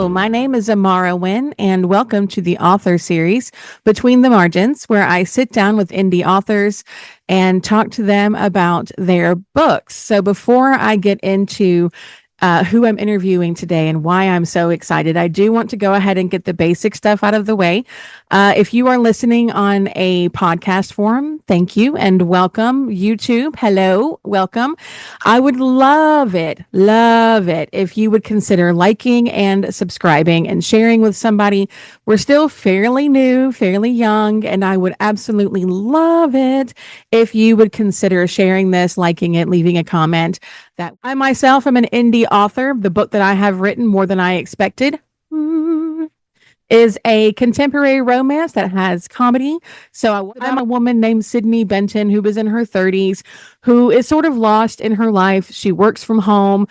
Hello, my name is Amara Wynn, and welcome to the author series Between the Margins, where I sit down with indie authors and talk to them about their books. So before I get into who I'm interviewing today and why I'm so excited, I do want to go ahead and get the basic stuff out of the way. If you are listening on a podcast forum, thank you and welcome. YouTube, hello, welcome. I would love it if you would consider liking and subscribing and sharing with somebody. We're still fairly new, fairly young, and I would absolutely love it if you would consider sharing this, liking it, leaving a comment. That I myself am an indie author. The book that I have written, More Than I Expected, is a contemporary romance that has comedy. So I'm a woman named Sydney Benton who was in her 30s, who is sort of lost in her life. She works from home.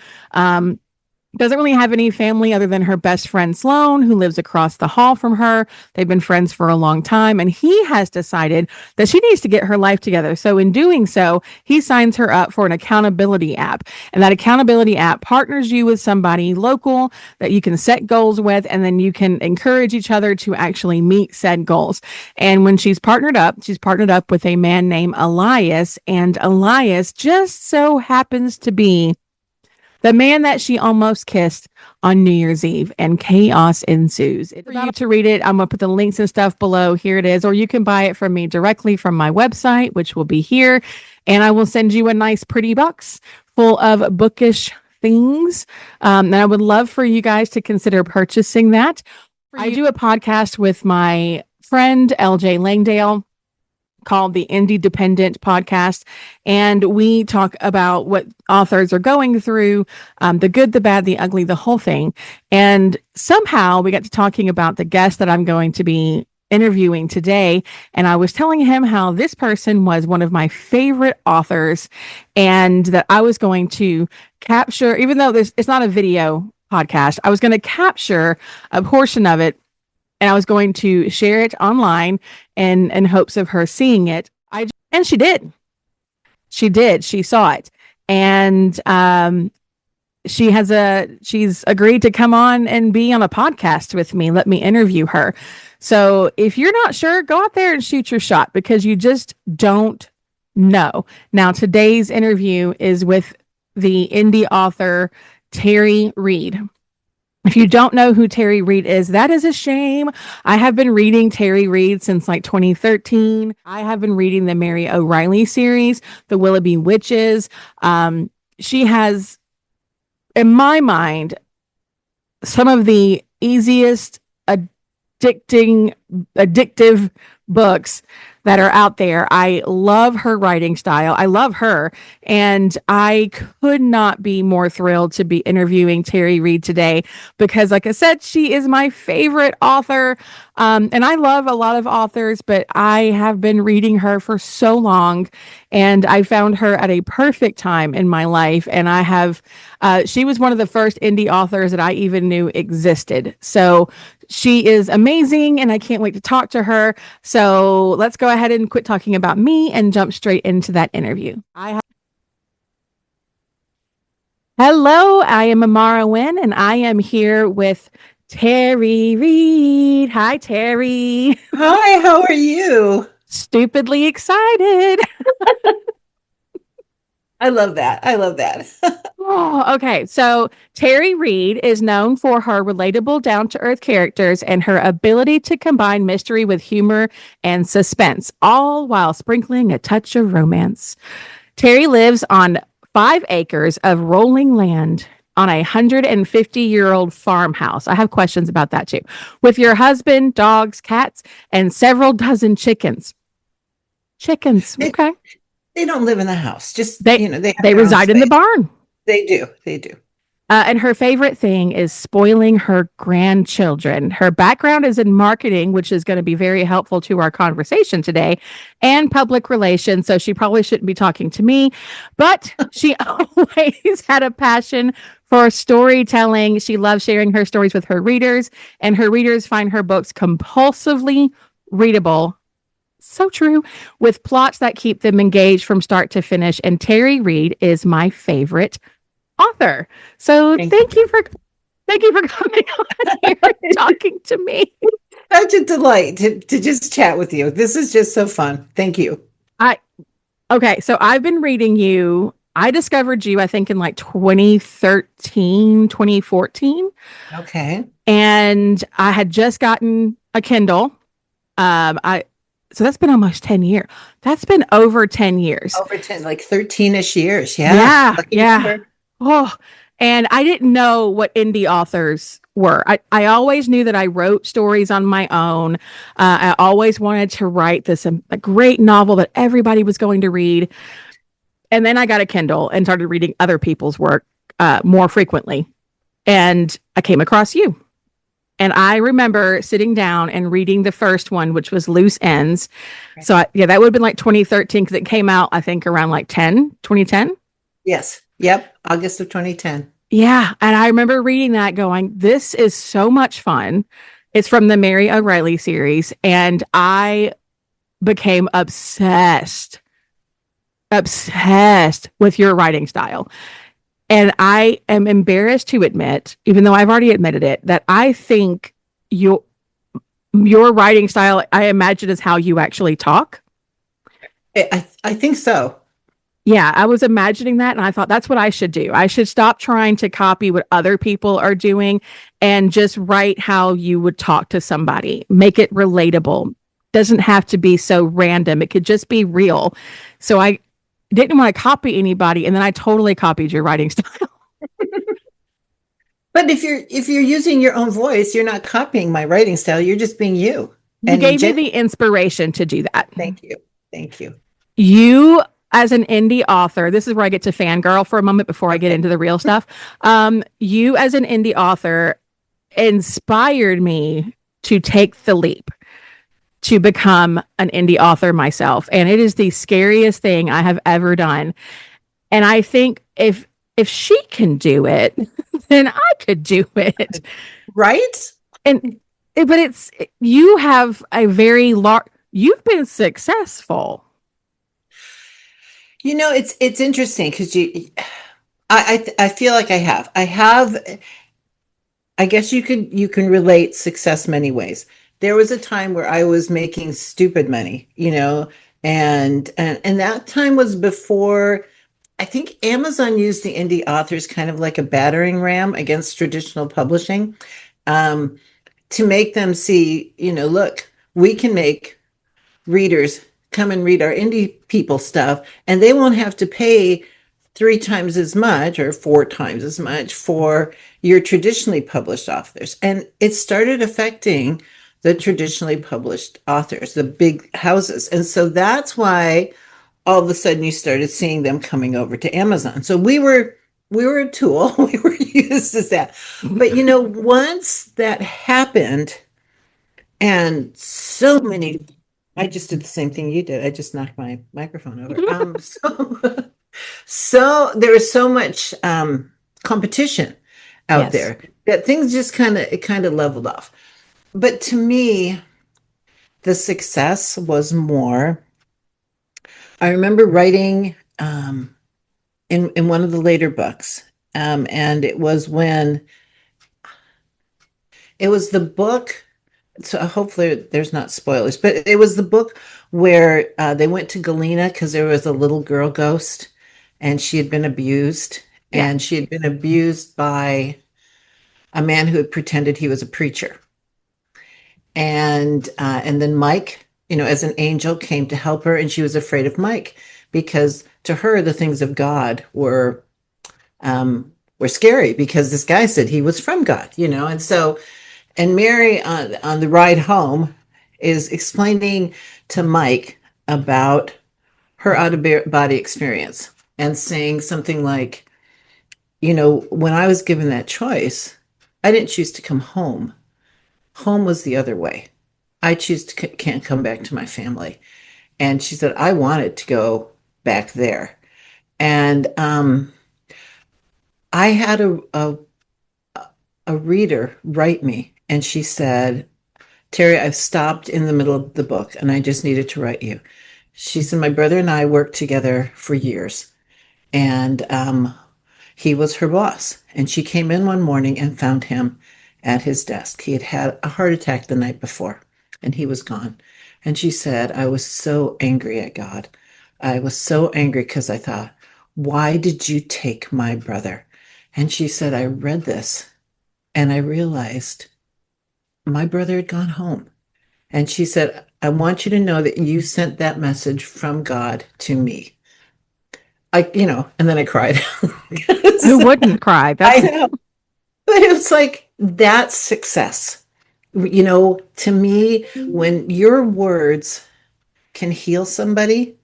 Doesn't really have any family other than her best friend Sloan, who lives across the hall from her. They've been friends for a long time, and he has decided that she needs to get her life together. So in doing so, he signs her up for an accountability app. And that accountability app partners you with somebody local that you can set goals with, and then you can encourage each other to actually meet said goals. And when she's partnered up with a man named Elias, and Elias just so happens to be the man that she almost kissed on New Year's Eve, and chaos ensues. For you to read it, I'm going to put the links and stuff below. Here it is. Or you can buy it from me directly from my website, which will be here. And I will send you a nice, pretty box full of bookish things. And I would love for you guys to consider purchasing that. I do a podcast with my friend, LJ Langdale, called the Indie Dependent Podcast. And we talk about what authors are going through, the good, the bad, the ugly, the whole thing. And somehow we got to talking about the guest that I'm going to be interviewing today. And I was telling him how this person was one of my favorite authors and that I was going to capture, even though it's not a video podcast, I was going to capture a portion of it. And I was going to share it online in hopes of her seeing it. And she did. She did. She saw it. And she's agreed to come on and be on a podcast with me. Let me interview her. So if you're not sure, go out there and shoot your shot because you just don't know. Now, today's interview is with the indie author, Terri Reid. If you don't know who Terri Reid is, that is a shame. I have been reading Terri Reid since like 2013. I have been reading the Mary O'Reilly series, the Willoughby Witches. She has, in my mind, some of the easiest addictive books that are out there. I love her writing style. I love her. And I could not be more thrilled to be interviewing Terri Reid today because, like I said, she is my favorite author. And I love a lot of authors, but I have been reading her for so long and I found her at a perfect time in my life. And she was one of the first indie authors that I even knew existed. So she is amazing and I can't wait to talk to her. So let's go ahead and quit talking about me and jump straight into that interview. Hello, I am Amara Wynn and I am here with Terri Reid. Hi, Terri. Hi, how are you? Stupidly excited. I love that. Oh, okay. So Terri Reid is known for her relatable, down-to-earth characters and her ability to combine mystery with humor and suspense, all while sprinkling a touch of romance. Terri lives on 5 acres of rolling land on a 150-year-old farmhouse. I have questions about that too. With your husband, dogs, cats, and several dozen chickens. Okay. They don't live in the house. Just they reside in the barn. They do. And her favorite thing is spoiling her grandchildren. Her background is in marketing, which is going to be very helpful to our conversation today, and public relations. So she probably shouldn't be talking to me, but she always had a passion for storytelling. She loves sharing her stories with her readers, and her readers find her books compulsively readable. So true. With plots that keep them engaged from start to finish. And Terri Reid is my favorite author. So thank you for Thank you for coming on here and talking to me. Such a delight to just chat with you. This is just so fun. Thank you. I Okay, so I've been reading you. I discovered you, I think, in like 2013, 2014, Okay. and I had just gotten a Kindle. I So that's been almost 10 years. That's been over 10 years. Over 10, like 13-ish years. Yeah. Yeah, Lucky yeah. number. Oh, and I didn't know what indie authors were. I always knew that I wrote stories on my own. I always wanted to write this a great novel that everybody was going to read. And then I got a Kindle and started reading other people's work more frequently. And I came across you. And I remember sitting down and reading the first one, which was Loose Ends. So, yeah, that would have been like 2013 because it came out, I think, around like 2010. Yes. Yep. August of 2010. Yeah. And I remember reading that going, this is so much fun. It's from the Mary O'Reilly series. And I became obsessed with your writing style. And I am embarrassed to admit, even though I've already admitted it, that I think your writing style, I imagine, is how you actually talk. I think so. Yeah, I was imagining that and I thought that's what I should do. I should stop trying to copy what other people are doing and just write how you would talk to somebody. Make it relatable. Doesn't have to be so random. It could just be real. So I didn't want to copy anybody and then I totally copied your writing style. But if you're using your own voice, you're not copying my writing style. You're just being you. You And gave me the inspiration to do that. thank you. Thank you. You as an indie author, this is where I get to fangirl for a moment before I get into the real stuff. You as an indie author inspired me to take the leap to become an indie author myself. And it is the scariest thing I have ever done. And I think if she can do it, then I could do it. Right? And but you have a very large, you've been successful. It's interesting because I feel like I guess you can relate success many ways. There was a time where I was making stupid money, and that time was before I think Amazon used the indie authors kind of like a battering ram against traditional publishing, um, to make them see, look, we can make readers come and read our indie people stuff, and they won't have to pay three times as much or four times as much for your traditionally published authors. And it started affecting the traditionally published authors, the big houses. And so that's why all of a sudden you started seeing them coming over to Amazon. So we were a tool. We were used as that. But once that happened, and so many, I just did the same thing you did. I just knocked my microphone over. So there is so much competition out Yes. there that things just kind of leveled off. But to me, the success was more. I remember writing in one of the later books, and it was when it was the book. So hopefully there's not spoilers, but it was the book where they went to Galena because there was a little girl ghost, and she had been abused, Yeah. and she had been abused by a man who had pretended he was a preacher, and then Mike, as an angel, came to help her, and she was afraid of Mike because to her the things of God were scary because this guy said he was from God, and so. And Mary, on the ride home, is explaining to Mike about her out of body experience and saying something like, when I was given that choice, I didn't choose to come home. Home was the other way. I choose to can't come back to my family. And she said, I wanted to go back there. And I had a reader write me, and she said, Terri, I've stopped in the middle of the book and I just needed to write you. She said, my brother and I worked together for years. And He was her boss, and she came in one morning and found him at his desk. He had had a heart attack the night before, and he was gone. And she said, I was so angry at God. I was so angry because I thought, why did you take my brother? And she said, I read this and I realized my brother had gone home. And she said, I want you to know that you sent that message from God to me. And then I cried. Who wouldn't cry? I That's know. But it was like that's success. To me, when your words can heal somebody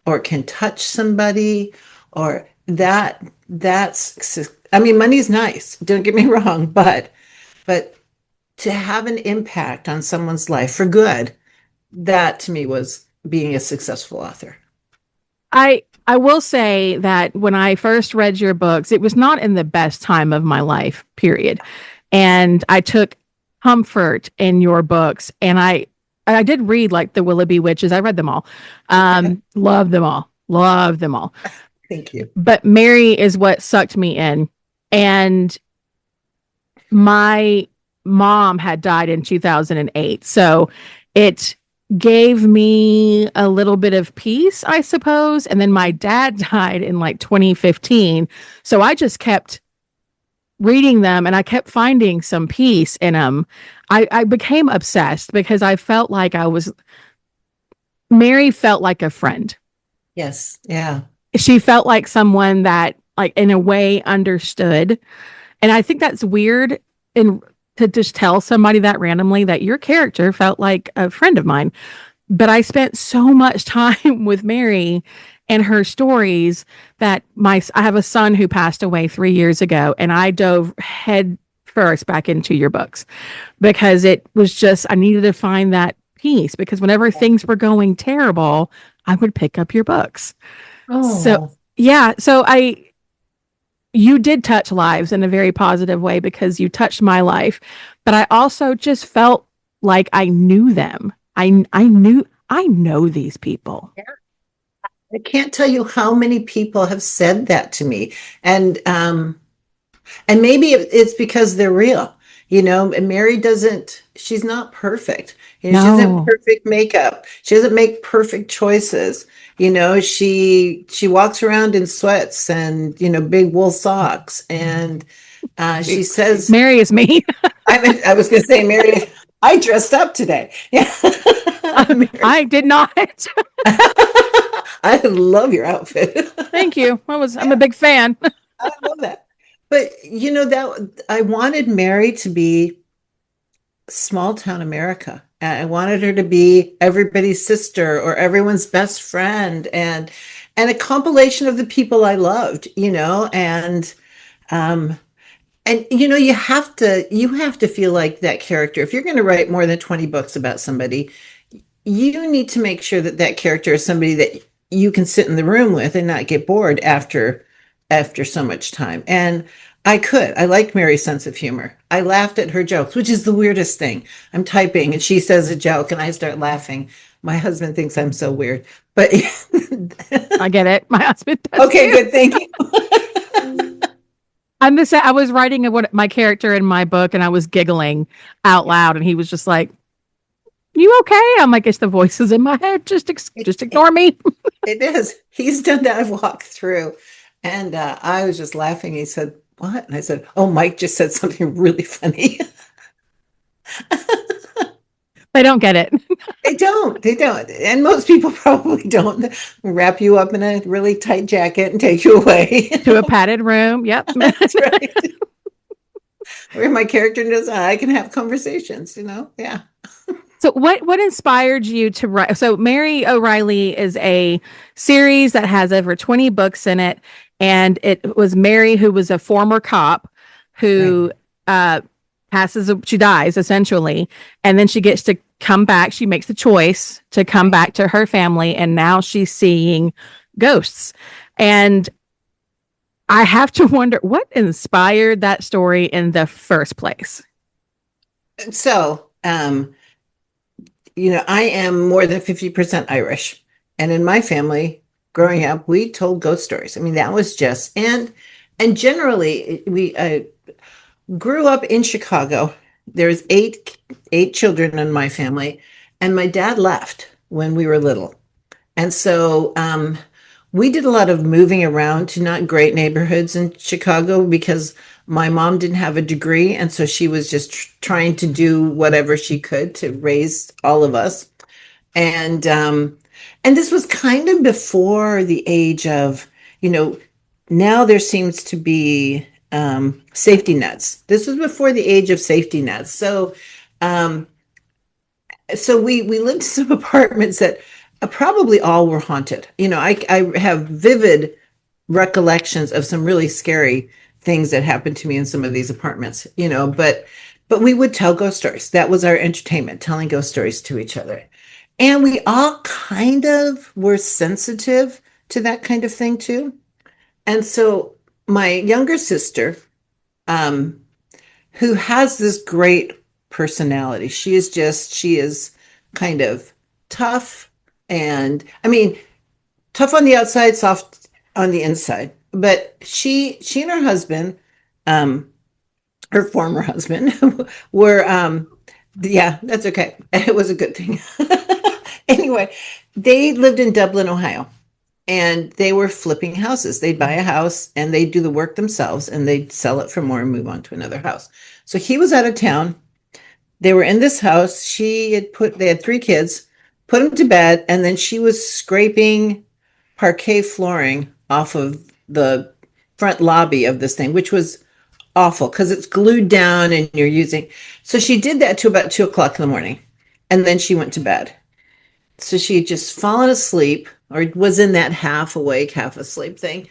or can touch somebody or I mean, money's nice, don't get me wrong, but to have an impact on someone's life for good, that to me was being a successful author. I will say that when I first read your books, it was not in the best time of my life, period. And I took comfort in your books, and I did read like the Willoughby Witches. I read them all. Loved them all. Loved them all. Thank you. But Mary is what sucked me in. And my mom had died in 2008. So it gave me a little bit of peace, I suppose. And then my dad died in like 2015. So I just kept reading them and I kept finding some peace in them. I became obsessed because I felt like Mary felt like a friend. Yes. Yeah. She felt like someone that, like, in a way understood. And I think that's weird and to just tell somebody that randomly that your character felt like a friend of mine. But I spent so much time with Mary and her stories that I have a son who passed away 3 years ago, and I dove head first back into your books because it was just, I needed to find that peace because whenever things were going terrible, I would pick up your books. So, Oh, yeah. So you did touch lives in a very positive way because you touched my life, but I also just felt like I knew them. I know these people. I can't tell you how many people have said that to me. And maybe it's because they're real, and Mary she's not perfect. She doesn't have No, perfect makeup. She doesn't make perfect choices. She walks around in sweats and, big wool socks. And she says, Mary is me. I was going to say, Mary, I dressed up today. Yeah. Mary, I did not. I love your outfit. Thank you. I'm a big fan. I love that. But that I wanted Mary to be small town America. I wanted her to be everybody's sister or everyone's best friend and a compilation of the people I loved, um and you have to feel like that character. If you're going to write more than 20 books about somebody, you need to make sure that that character is somebody that you can sit in the room with and not get bored after so much time. And I liked Mary's sense of humor. I laughed at her jokes, which is the weirdest thing. I'm typing and she says a joke and I start laughing. My husband thinks I'm so weird, but I get it. My husband does okay, too. good. Thank you. I was writing my character in my book and I was giggling out loud and he was just like, "You okay?" I'm like, "It's the voices in my head. Just ignore me." It is. He's done that. I've walked through. And I was just laughing. He said, what? And I said, oh, Mike just said something really funny. They don't get it. They don't. They don't. And most people probably don't wrap you up in a really tight jacket and take you away. To a padded room. Yep. That's right. Where my character knows I can have conversations, Yeah. So what inspired you to write? So Mary O'Reilly is a series that has over 20 books in it. And it was Mary, who was a former cop who she dies essentially. And then she gets to come back. She makes the choice to come back to her family. And now she's seeing ghosts. And I have to wonder what inspired that story in the first place. So, I am more than 50% Irish. And in my family, growing up, we told ghost stories. I mean, that was just, and And generally, we grew up in Chicago. There's eight children in my family, and my dad left when we were little. And so we did a lot of moving around to not great neighborhoods in Chicago because my mom didn't have a degree. And so she was just trying to do whatever she could to raise all of us. And and this was kind of before the age of, you know, now there seems to be safety nets. This was before the age of safety nets. Um, so we lived in some apartments that probably all were haunted. I have vivid recollections of some really scary things that happened to me in some of these apartments, but we would tell ghost stories. That was our entertainment, telling ghost stories to each other. And we all kind of were sensitive to that kind of thing too. And so my younger sister, um, who has this great personality. She is kind of tough and I mean, tough on the outside, soft on the inside. But she and her husband, um, her former husband, were, yeah, that's okay. It was a good thing. Anyway, they lived in Dublin, Ohio, and they were flipping houses. They'd buy a house and they'd do the work themselves and they'd sell it for more and move on to another house. So he was out of town. They were in this house. They had three kids, put them to bed, and then she was scraping parquet flooring off of the front lobby of this thing, which was awful because it's glued down and you're using. So she did that to about 2 o'clock in the morning, and then she went to bed. So she had just fallen asleep or was in that half awake, half asleep thing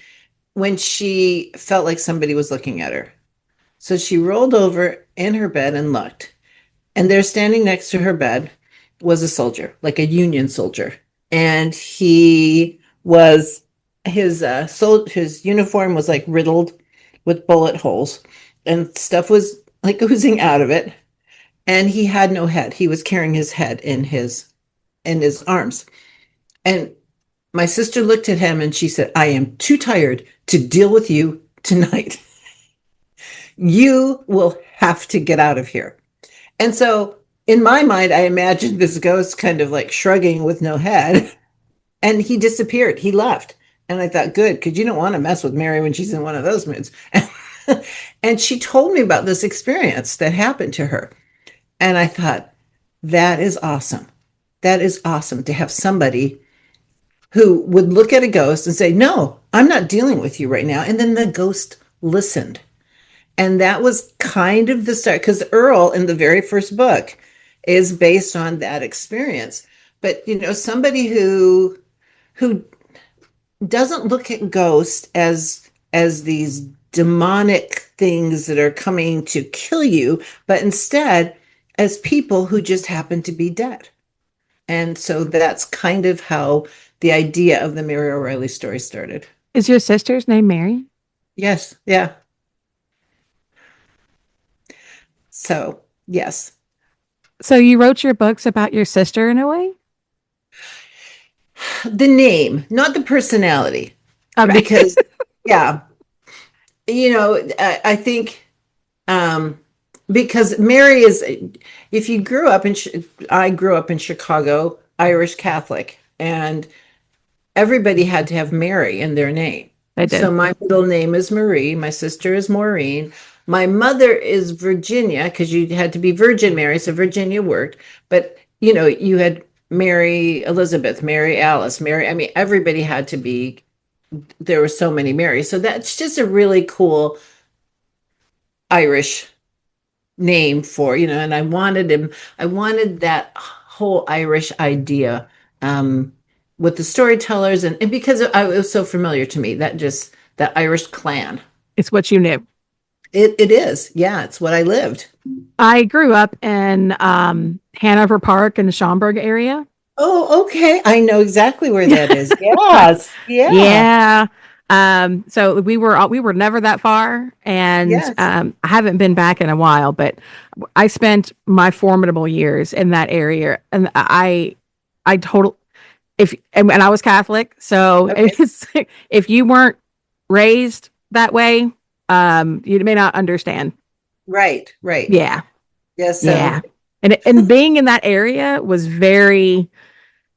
when she felt like somebody was looking at her. So she rolled over in her bed and looked. And there, standing next to her bed, was a soldier, like a Union soldier. And he was his uniform was like riddled with bullet holes, and stuff was like oozing out of it. And he had no head. He was carrying his head in his arms. And my sister looked at him and she said, "I am too tired to deal with you tonight. You will have to get out of here." And so in my mind, I imagined this ghost kind of like shrugging with no head, and he disappeared. He left. And I thought, good, because you don't want to mess with Mary when she's in one of those moods. And she told me about this experience that happened to her. And I thought, that is awesome. That is awesome to have somebody who would look at a ghost and say, "No, I'm not dealing with you right now." And then the ghost listened. And that was kind of the start, because Earl in the very first book is based on that experience. But somebody who doesn't look at ghosts as these demonic things that are coming to kill you, but instead as people who just happen to be dead. And so that's kind of how the idea of the Mary O'Reilly story started. Is your sister's name Mary? Yes, yeah. So, yes. So you wrote your books about your sister in a way? The name, not the personality, Okay. because yeah, I think um, because Mary is, if you grew up in, I grew up in Chicago, Irish Catholic, and everybody had to have Mary in their name. I So did. my middle name is Marie. My sister is Maureen. My mother is Virginia because you had to be Virgin Mary, so Virginia worked. But you had Mary Elizabeth, Mary Alice, Mary. I mean, everybody had to be. There were so many Marys, so that's just a really cool Irish name for. And I wanted him. I wanted that whole Irish idea. With the storytellers and because it was so familiar to me, that Irish clan. It's what you knew. It is. Yeah, it's what I lived. I grew up in Hanover Park in the Schaumburg area. Oh, okay. I know exactly where that is. Yes. Yeah. Yeah. So we were never that far, and Yes. I haven't been back in a while, but I spent my formidable years in that area, and I total if and I was Catholic, so Okay. if you weren't raised that way, You may not understand. Right, right. Yeah. Yeah, so Yeah. And being in that area was very,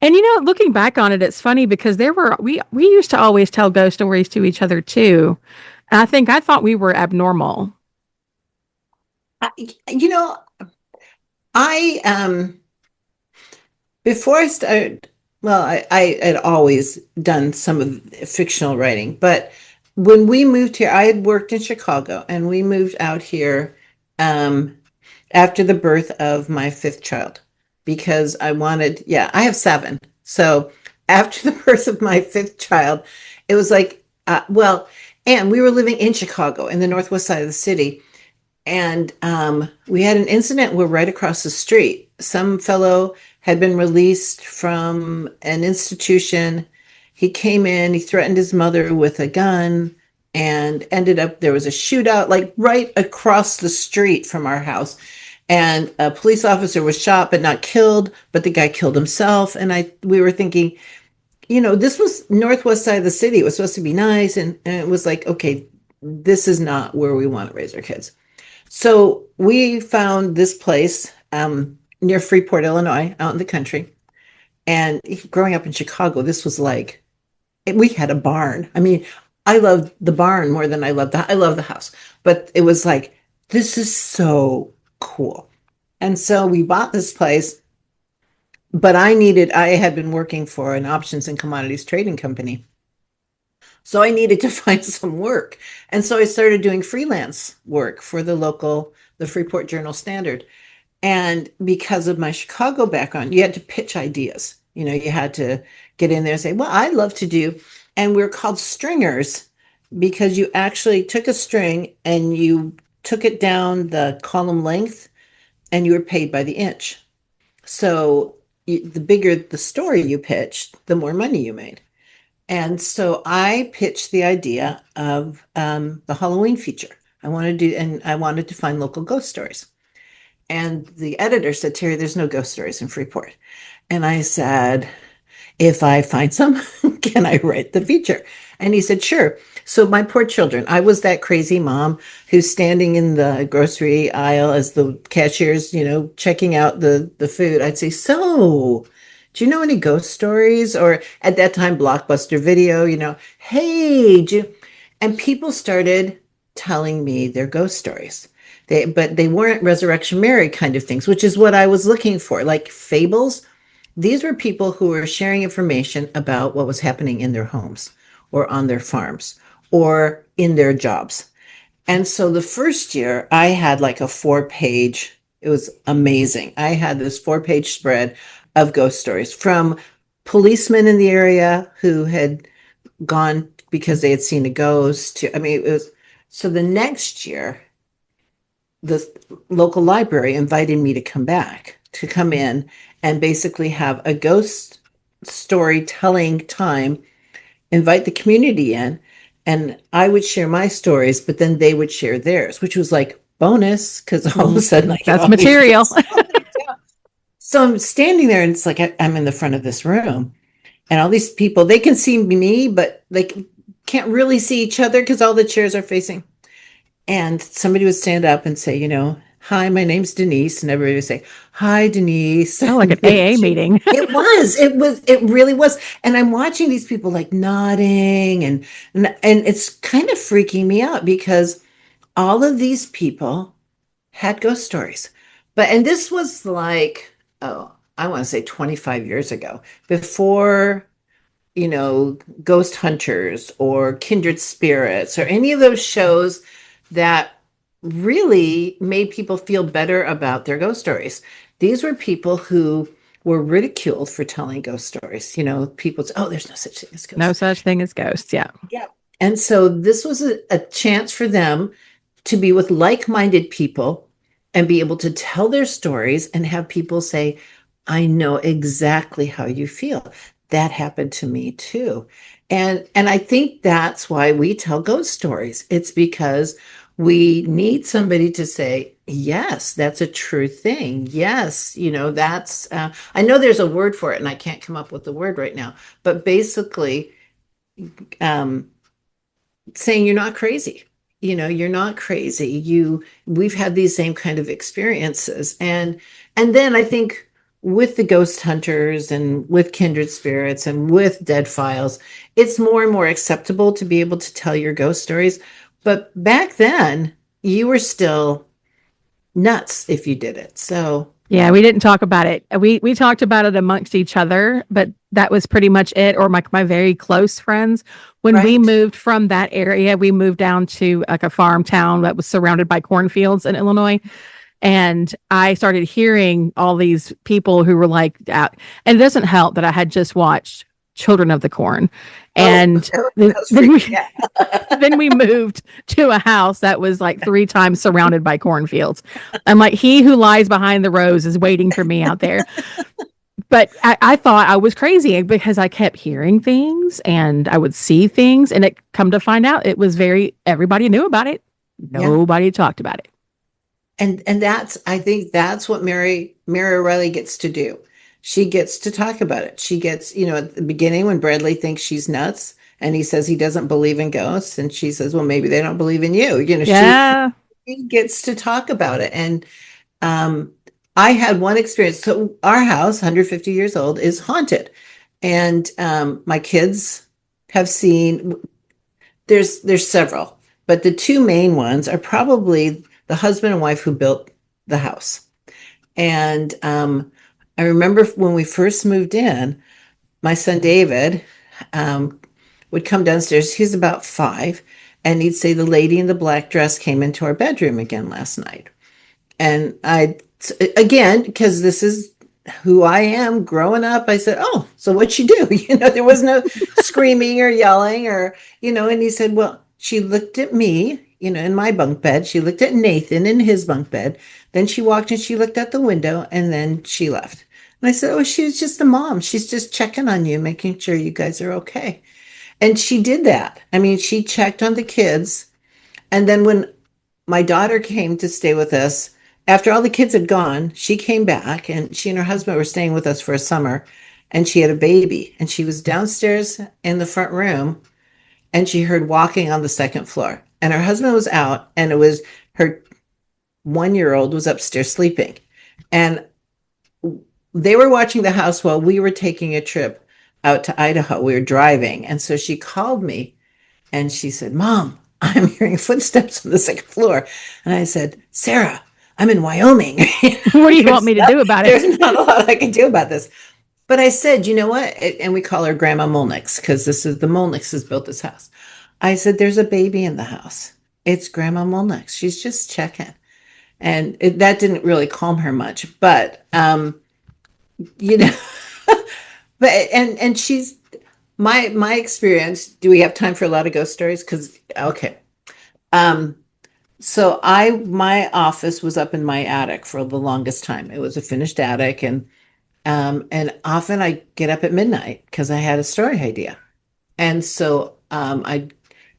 and looking back on it, it's funny because we used to always tell ghost stories to each other too. And I thought we were abnormal. I, you know, I before I started, well, I had always done some of the fictional writing, but when we moved here, I had worked in Chicago and we moved out here um, after the birth of my fifth child because I wanted, yeah, I have seven. So after the birth of my fifth child, it was like, well, and we were living in Chicago in the northwest side of the city. And we had an incident where right across the street, some fellow had been released from an institution. He came in, he threatened his mother with a gun, and ended up there was a shootout like right across the street from our house. And a police officer was shot but not killed, but the guy killed himself. And we were thinking, this was northwest side of the city. It was supposed to be nice. And it was like, okay, this is not where we want to raise our kids. So we found this place near Freeport, Illinois, out in the country. And growing up in Chicago, this was like we had a barn. I mean, I loved the barn more than I love the house, but it was like this is so cool. And so we bought this place, but I had been working for an options and commodities trading company. So I needed to find some work. And so I started doing freelance work for the Freeport Journal Standard. And because of my Chicago background, you had to pitch ideas. You had to get in there and say, well, I'd love to do. And we're called stringers because you actually took a string and you took it down the column length and you were paid by the inch. So the bigger the story you pitched, the more money you made. And so I pitched the idea of the Halloween feature. I wanted to find local ghost stories. And the editor said, Terry, there's no ghost stories in Freeport. And I said, if I find some, can I write the feature? And he said, sure. So my poor children, I was that crazy mom who's standing in the grocery aisle as the cashiers, checking out the food. I'd say, so do you know any ghost stories? Or at that time, Blockbuster Video, hey, and people started telling me their ghost stories. But they weren't Resurrection Mary kind of things, which is what I was looking for, like fables. These were people who were sharing information about what was happening in their homes or on their farms or in their jobs. And so the first year I had like a 4-page, it was amazing. I had this 4-page spread of ghost stories from policemen in the area who had gone because they had seen a ghost to, I mean, it was, so the next year, the local library invited me to come in and basically have a ghost storytelling time, invite the community in, and I would share my stories, but then they would share theirs, which was like bonus because all of a sudden I could That's always material. get somebody down. So I'm standing there and it's like I'm in the front of this room and all these people, they can see me, but they can't really see each other because all the chairs are facing. And somebody would stand up and say, hi, my name's Denise. And everybody would say, hi, Denise. Oh, like an AA meeting. It really was. And I'm watching these people like nodding and it's kind of freaking me out because all of these people had ghost stories. And this was like, oh, I want to say 25 years ago, before Ghost Hunters or Kindred Spirits or any of those shows that really made people feel better about their ghost stories. These were people who were ridiculed for telling ghost stories. People say, oh, there's no such thing as No ghosts. such thing as ghosts. Yeah. Yeah. And so this was a chance for them to be with like-minded people and be able to tell their stories and have people say, I know exactly how you feel. That happened to me too. And I think that's why we tell ghost stories. It's because we need somebody to say, yes, that's a true thing. Yes, that's, I know there's a word for it and I can't come up with the word right now, but basically, um, saying you're not crazy. you're not crazy. We've had these same kind of experiences. And then I think with the ghost hunters and with kindred spirits and with dead files, it's more and more acceptable to be able to tell your ghost stories. But back then, you were still nuts if you did it. So, Yeah, we didn't talk about it. We talked about it amongst each other, but that was pretty much it. Or my very close friends. When we right. moved from that area, we moved down to like a farm town that was surrounded by cornfields in Illinois. And I started hearing all these people who were like out. And it doesn't help that I had just watched Children of the Corn. Oh, And that was freaking out. then we moved to a house that was like 3 times surrounded by cornfields. I'm like, he who lies behind the rose is waiting for me out there. But I thought I was crazy because I kept hearing things and I would see things, and it come to find out it was everybody knew about it. Yeah. Nobody talked about it. And that's, I think that's what Mary O'Reilly gets to do. She gets to talk about it. She gets, at the beginning when Bradley thinks she's nuts and he says he doesn't believe in ghosts, and she says, well, maybe they don't believe in you. Yeah. She gets to talk about it. And um, I had one experience. So our house, 150 years old, is haunted. And my kids have seen, there's several, but the two main ones are probably the husband and wife who built the house. And I remember when we first moved in, my son David would come downstairs. He's about 5, and he'd say the lady in the black dress came into our bedroom again last night. And again, because this is who I am growing up, I said, oh, so what'd she do? There was no screaming or yelling and he said, well, she looked at me, in my bunk bed. She looked at Nathan in his bunk bed. Then she walked and she looked out the window and then she left. And I said, oh, she was just a mom. She's just checking on you, making sure you guys are okay. And she did that. I mean, she checked on the kids. And then when my daughter came to stay with us, after all the kids had gone, she came back and she and her husband were staying with us for a summer, and she had a baby, and she was downstairs in the front room and she heard walking on the second floor, and her husband was out, and it was her 1-year old was upstairs sleeping. And they were watching the house while we were taking a trip out to Idaho. We were driving. And so she called me and she said, Mom, I'm hearing footsteps on the second floor. And I said, Sarah, I'm in Wyoming. What do you want me to do about it? There's not a lot I can do about this. But I said, you know what? And we call her Grandma Molnix because this is the Molnixes built this house. I said, there's a baby in the house. It's Grandma Molnix. She's just checking. And that didn't really calm her much. But, you know, but, and she's, my experience, do we have time for a lot of ghost stories? Because, okay. Um, so my office was up in my attic for the longest time. It was a finished attic, and often I get up at midnight because I had a story idea. And so I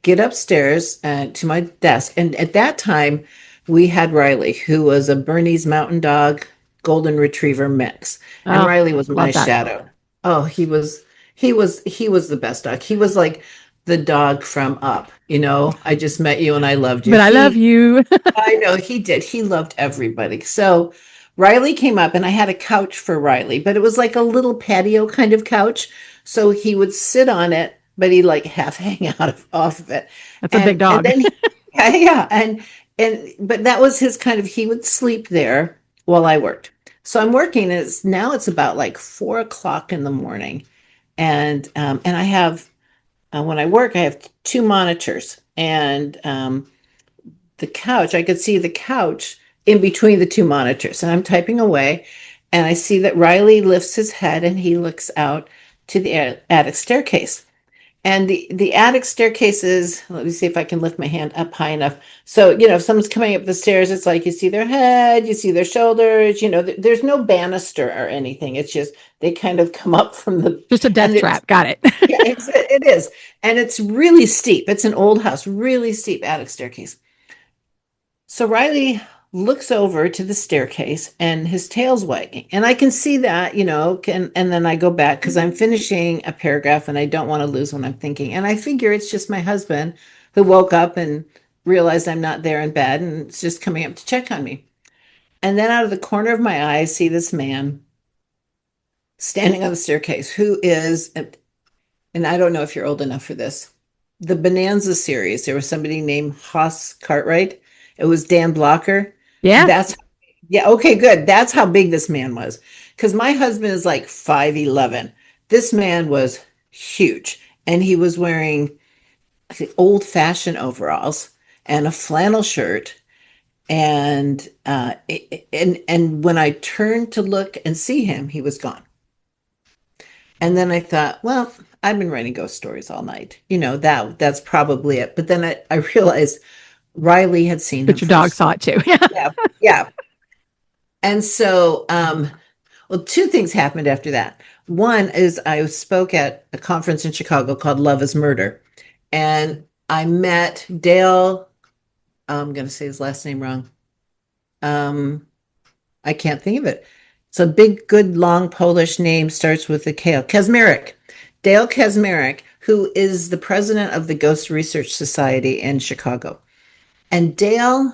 get upstairs to my desk. And at that time, we had Riley, who was a Bernese Mountain Dog Golden Retriever mix. And Oh, Riley was my love that. shadow. Oh, he was the best dog. He was like the dog from Up. I just met you and I loved you. But I love you. I know he did. He loved everybody. So Riley came up and I had a couch for Riley, but it was like a little patio kind of couch. So he would sit on it, but he'd like half hang off of it. That's a big And dog. then yeah, yeah. But that was his kind of, he would sleep there while I worked. So I'm working, and it's about like 4 o'clock in the morning. And I have, when I work, I have two monitors, and the couch, I could see the couch in between the two monitors. And I'm typing away, and I see that Riley lifts his head and he looks out to the attic staircase. And the attic staircase is, let me see if I can lift my hand up high enough. So, if someone's coming up the stairs, it's like you see their head, you see their shoulders, there's no banister or anything. It's just they kind of come up from the, Just a and death it's, trap. Got it. yeah, it is. And it's really steep. It's an old house, really steep attic staircase. So Riley looks over to the staircase and his tail's wagging. And I can see that, and then I go back because I'm finishing a paragraph and I don't want to lose what I'm thinking. And I figure it's just my husband who woke up and realize I'm not there in bed and it's just coming up to check on me. And then out of the corner of my eye, I see this man standing on the staircase who is, and I don't know if you're old enough for this, the Bonanza series. There was somebody named Haas Cartwright. It was Dan Blocker. Yeah. That's, yeah, okay, good. That's how big this man was. Because my husband is like 5'11". This man was huge. And he was wearing old fashioned overalls and a flannel shirt. And when I turned to look and see him, he was gone. And then I thought, well, I've been writing ghost stories all night. That's probably it. But then I realized Riley had seen him But your dog first. saw it too. Yeah. Yeah, yeah. And so, well, two things happened after that. One is I spoke at a conference in Chicago called Love is Murder. And I met Dale, I'm going to say his last name wrong. Um, I can't think of it. It's a big, good, long Polish name, starts with a K. Kaczmarek. Dale Kaczmarek, who is the president of the Ghost Research Society in Chicago. And Dale,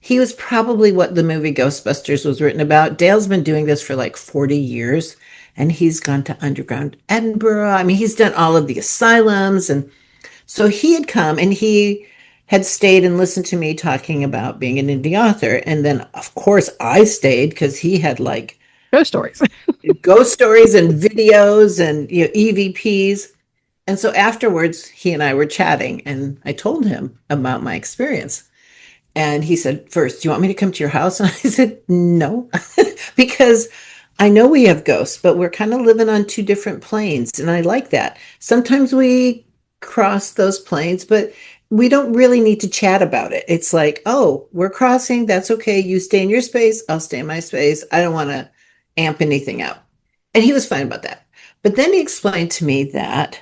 he was probably what the movie Ghostbusters was written about. Dale's been doing this for like 40 years, and he's gone to Underground Edinburgh. I mean, he's done all of the asylums. And so he had come and he had stayed and listened to me talking about being an indie author. And then, of course, I stayed because he had like Ghost stories. ghost stories and videos and EVPs. And so afterwards, he and I were chatting, and I told him about my experience. And he said, first, do you want me to come to your house? And I said, no, because I know we have ghosts, but we're kind of living on two different planes. And I like that. Sometimes we cross those planes, but we don't really need to chat about it. It's like, oh, we're crossing. That's okay. You stay in your space. I'll stay in my space. I don't want to amp anything out. And he was fine about that. But then he explained to me that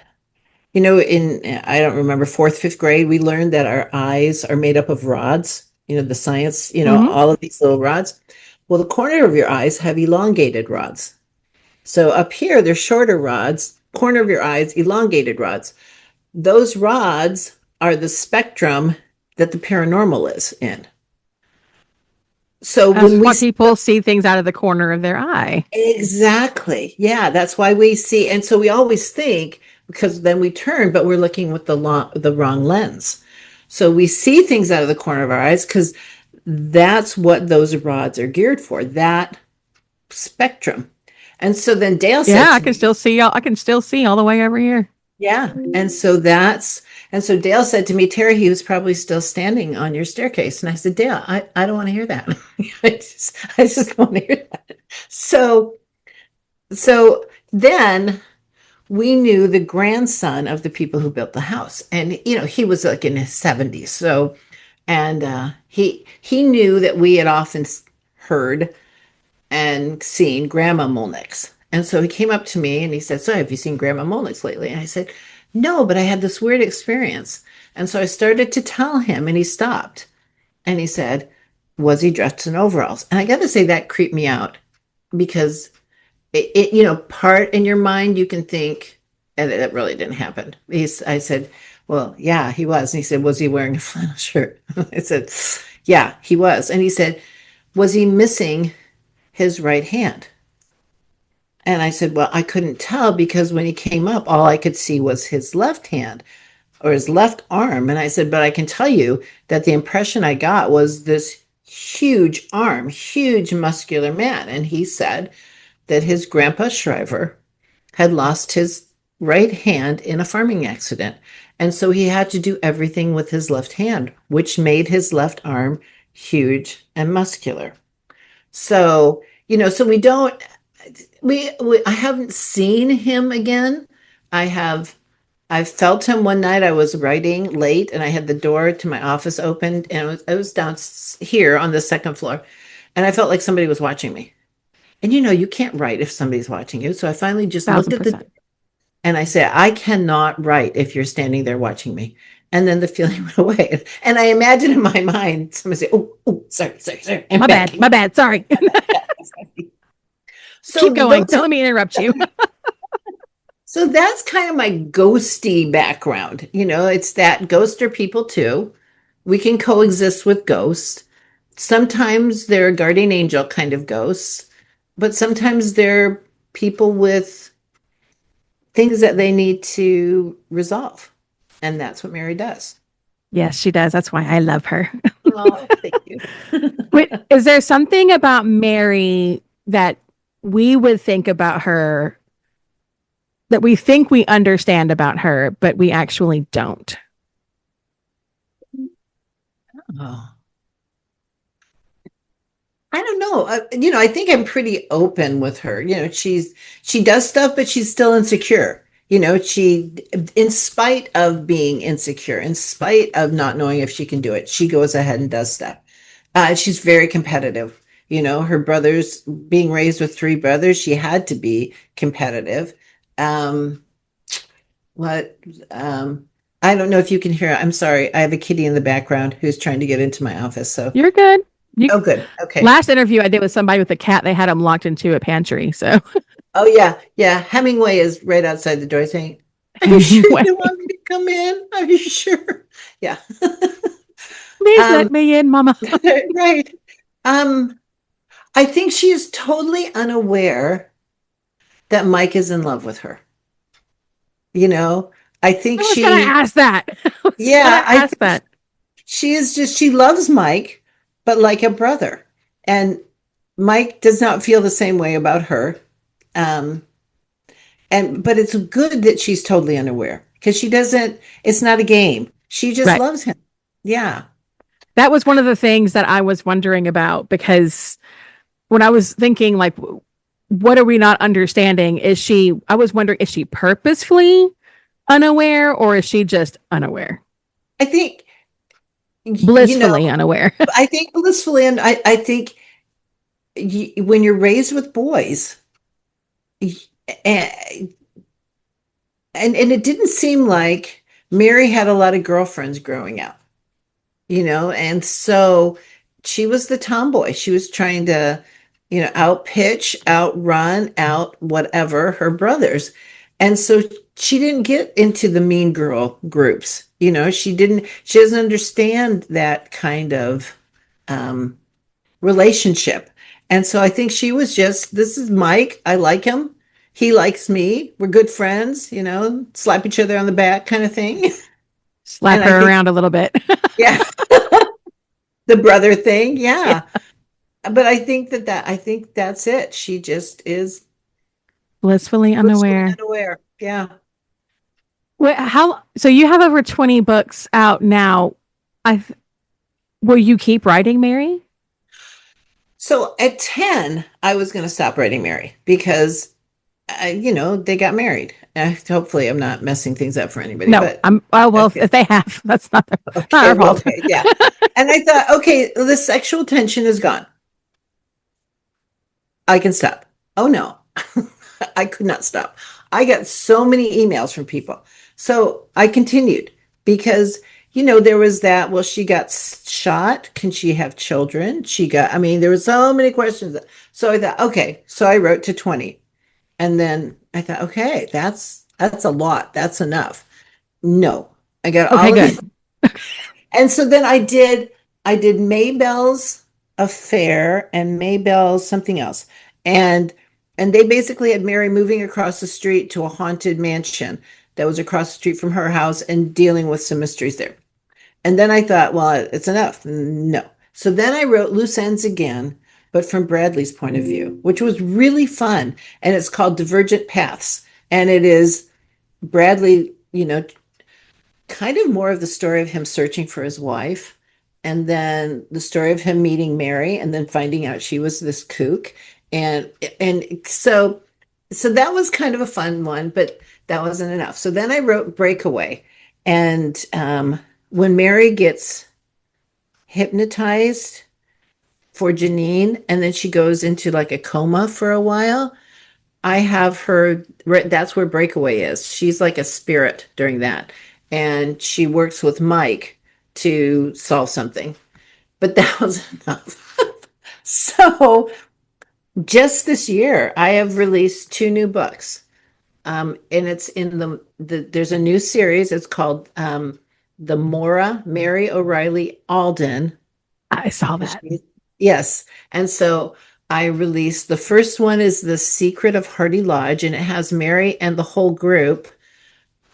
in, I don't remember, fourth, fifth grade, we learned that our eyes are made up of rods, the science, Mm-hmm. all of these little rods. Well, the corner of your eyes have elongated rods. So up here, they're shorter rods, corner of your eyes, elongated rods. Those rods are the spectrum that the paranormal is in. So That's when we why people see things out of the corner of their eye. exactly. Yeah, that's why we see. And so we always think, because then we turn, but we're looking with the wrong lens. So we see things out of the corner of our eyes because that's what those rods are geared for, that spectrum. And so then Dale Yeah, said I to can me, still see. I can still see all the way over here. yeah. And so Dale said to me, Terry, he was probably still standing on your staircase. And I said, Dale, I don't want to hear that. I just don't want to hear that. So then we knew the grandson of the people who built the house. And, he was like in his 70s. So, and he knew that we had often heard and seen Grandma Molnick's. And so he came up to me and he said, so have you seen Grandma Molnick's lately? And I said, no, but I had this weird experience. And so I started to tell him and he stopped. And he said, was he dressed in overalls? And I got to say that creeped me out because part in your mind, you can think, and that really didn't happen. I said, well, yeah, he was. And he said, was he wearing a flannel shirt? I said, yeah, he was. And he said, was he missing his right hand? And I said, well, I couldn't tell because when he came up, all I could see was his left hand or his left arm. And I said, but I can tell you that the impression I got was this huge arm, huge muscular man. And he said that his grandpa Shriver had lost his right hand in a farming accident. And so he had to do everything with his left hand, which made his left arm huge and muscular. So, so I haven't seen him again. I felt him one night. I was writing late and I had the door to my office opened and it was down here on the second floor. And I felt like somebody was watching me. And you can't write if somebody's watching you. So I finally just looked Thousand at the percent. and I said, I cannot write if you're standing there watching me. And then the feeling went away. And I imagine in my mind, somebody say, oh, sorry. I'm My bad. backing. My bad. Sorry. Keep So going. those Don't let me interrupt you. So that's kind of my ghosty background. It's that ghoster people too. we can coexist with ghosts. Sometimes they're guardian angel kind of ghosts, but sometimes they're people with things that they need to resolve. And that's what Mary does. Yes, she does. That's why I love her. Oh, thank you. Wait, is there something about Mary that we would think about her that we think we understand about her, but we actually don't? Oh. I don't know. I think I'm pretty open with her. She does stuff, but she's still insecure. In spite of being insecure, in spite of not knowing if she can do it, she goes ahead and does stuff. She's very competitive. Her brothers, being raised with three brothers, she had to be competitive. Um, what? I don't know if you can hear. I'm sorry. I have a kitty in the background who's trying to get into my office. So, You're good. You oh, good. Okay. last interview I did with somebody with a cat, they had him locked into a pantry. So Oh yeah, yeah. Hemingway is right outside the door saying, "Are you sure anyway, you want me to come in? Are you sure?" Yeah. please let Um, me in, Mama. right. Um, I think she is totally unaware that Mike is in love with her. You know, I think I was gonna she, ask that. I was yeah, gonna I ask think that. she is just, she loves Mike, but like a brother. And Mike does not feel the same way about her. Um, but it's good that she's totally unaware because she doesn't, it's not a game. She just Right. loves him. Yeah. That was one of the things that I was wondering about because when I was thinking, like, what are we not understanding? I was wondering, is she purposefully unaware or is she just unaware? I think, you know, Blissfully unaware. I think blissfully, and I think when you're raised with boys, and, and it didn't seem like Mary had a lot of girlfriends growing up, and so she was the tomboy. She was trying to, outpitch, outrun, out whatever her brothers. And so she didn't get into the mean girl groups. She doesn't understand that kind of um, relationship. And so I think she was just, this is Mike. I like him. He likes me. We're good friends, slap each other on the back kind of thing. Slap And I her think, around a little bit. yeah, the brother thing. Yeah. Yeah. But I think that's it. She just is Blissfully blissfully unaware. unaware. Yeah. So you have over 20 books out now. I, will you keep writing, Mary? So at 10, I was going to stop writing Mary because, they got married. Hopefully, I'm not messing things up for anybody, No, but oh, well, okay. if they have, that's not Okay. our Well, fault. okay. Yeah. And I thought, okay, the sexual tension is gone. I can stop. Oh, no. I could not stop. I got so many emails from people. So I continued because, there was that, well, she got shot. Can she have children? I mean, there were so many questions. So I thought, okay. So I wrote to 20. And then I thought, okay, that's a lot. That's enough. No, I got Okay, all of these. good. And so then I did Maybell's affair and Maybell's something else. And they basically had Mary moving across the street to a haunted mansion that was across the street from her house and dealing with some mysteries there. And then I thought, well, it's enough. No. So then I wrote Loose Ends again, but from Bradley's point of view, which was really fun. And it's called Divergent Paths. And it is Bradley, kind of more of the story of him searching for his wife, and then the story of him meeting Mary and then finding out she was this kook. And so that was kind of a fun one, but that wasn't enough. So then I wrote Breakaway. And when Mary gets hypnotized for Janine and then she goes into like a coma for a while, I have her, that's where Breakaway is. She's like a spirit during that. And she works with Mike to solve something. But that was enough. So just this year, I have released two new books. And it's in there's a new series. It's called the Mora, Mary O'Reilly Alden. I saw that. Yes. And so I released the first one is The Secret of Hardy Lodge, and it has Mary and the whole group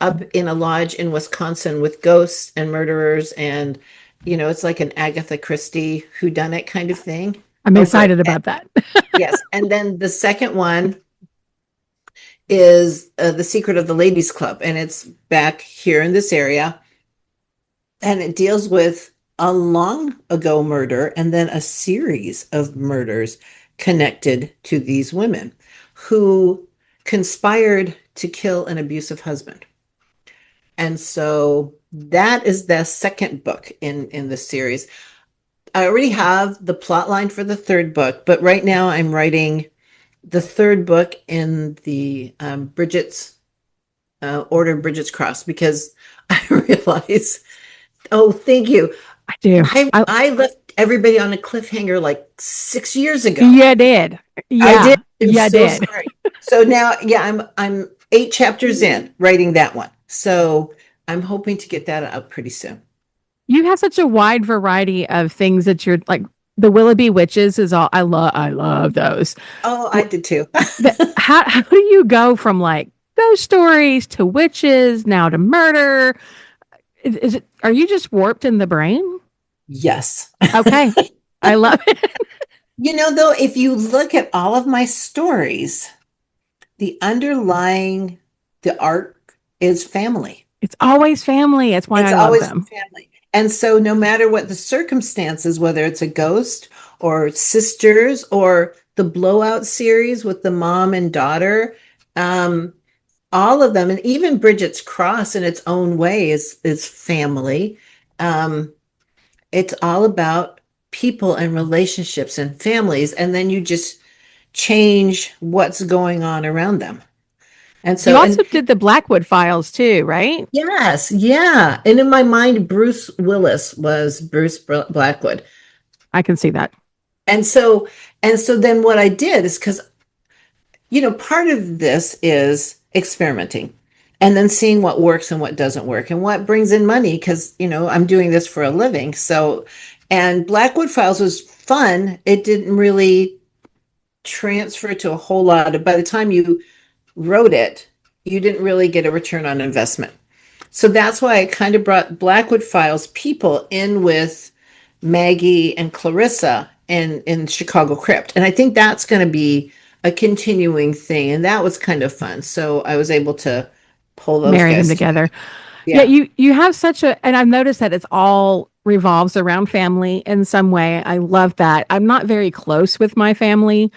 up in a lodge in Wisconsin with ghosts and murderers and it's like an Agatha Christie whodunit kind of thing. I'm Oh, good. excited about that. Yes. And then the second one is The Secret of the Ladies Club, and it's back here in this area. And it deals with a long ago murder and then a series of murders connected to these women who conspired to kill an abusive husband. And so that is the second book in the series. I already have the plot line for the third book, but right now I'm writing the third book in the Bridget's Order Bridget's Cross, because I realize, oh, thank you. I do. I left everybody on a cliffhanger like 6 years ago. Yeah, did. Yeah, I did. I'm yeah, so did. sorry. So now, yeah, I'm 8 chapters in writing that one. So I'm hoping to get that out pretty soon. You have such a wide variety of things that you're like. The Willoughby Witches is all I love those. Oh, I did too. How do you go from like ghost stories to witches now to murder? Is it, are you just warped in the brain? Yes. Okay. I love it. Though, if you look at all of my stories, the arc is family. It's always family. That's why It's I love always them. family. And so no matter what the circumstances, whether it's a ghost or sisters or the Blowout series with the mom and daughter, all of them, and even Bridget's Cross in its own way is family. It's all about people and relationships and families, and then you just change what's going on around them. And You so, also did the Blackwood Files too, right? yes, yeah. And in my mind, Bruce Willis was Bruce Blackwood. I can see that. And so then what I did is, because part of this is experimenting and then seeing what works and what doesn't work and what brings in money, because I'm doing this for a living. So, and Blackwood Files was fun. It didn't really transfer to a whole lot of, by the time you wrote it, you didn't really get a return on investment. So that's why I kind of brought Blackwood Files people in with Maggie and Clarissa in Chicago Crypt. And I think that's going to be a continuing thing. And that was kind of fun. So I was able to pull those Marry them guys together. Yeah, Yeah. you have such a, and I've noticed that it's all revolves around family in some way. I love that. I'm not very close with my family,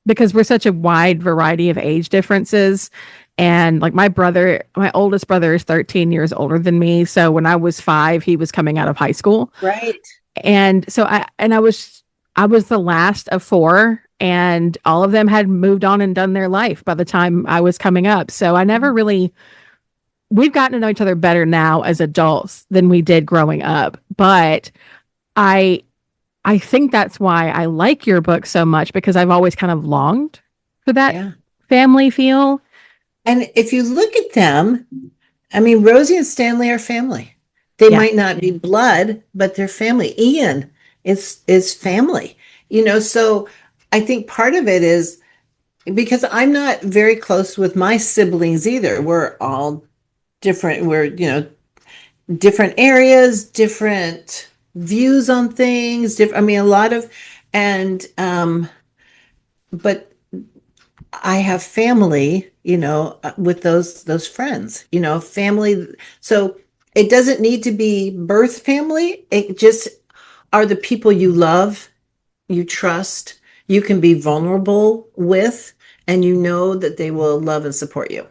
because we're such a wide variety of age differences. And like my oldest brother is 13 years older than me. So when I was 5, he was coming out of high school. Right. And so I was the last of 4, and all of them had moved on and done their life by the time I was coming up. So I never really, we've gotten to know each other better now as adults than we did growing up. But I I think that's why I like your book so much, because I've always kind of longed for that Yeah. family feel. And if you look at them, I mean, Rosie and Stanley are family. They Yeah. might not be blood, but they're family. Ian is family, so I think part of it is because I'm not very close with my siblings either. We're all different. We're, different areas, different views on things, different, I mean, a lot of, and, but I have family, with those friends, family. So it doesn't need to be birth family. It just are the people you love, you trust, you can be vulnerable with, and you know that they will love and support you.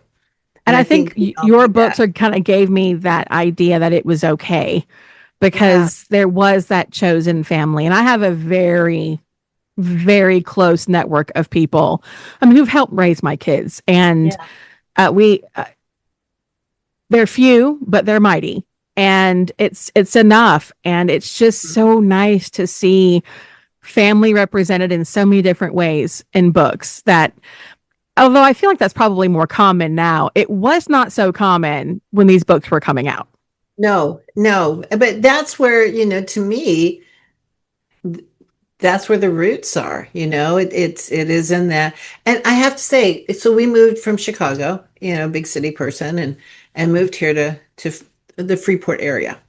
And And I I think think we all your need books that. are kind of gave me that idea that it was okay, Yeah. because there was that chosen family. And I have a very, very close network of people, who've helped raise my kids. And Yeah. we, they're few, but they're mighty. And it's enough. And it's just so nice to see family represented in so many different ways in books that, although I feel like that's probably more common now, it was not so common when these books were coming out. No, no. But that's where, to me, that's where the roots are. It is in that. And I have to say, so we moved from Chicago, big city person, and moved here to the Freeport area.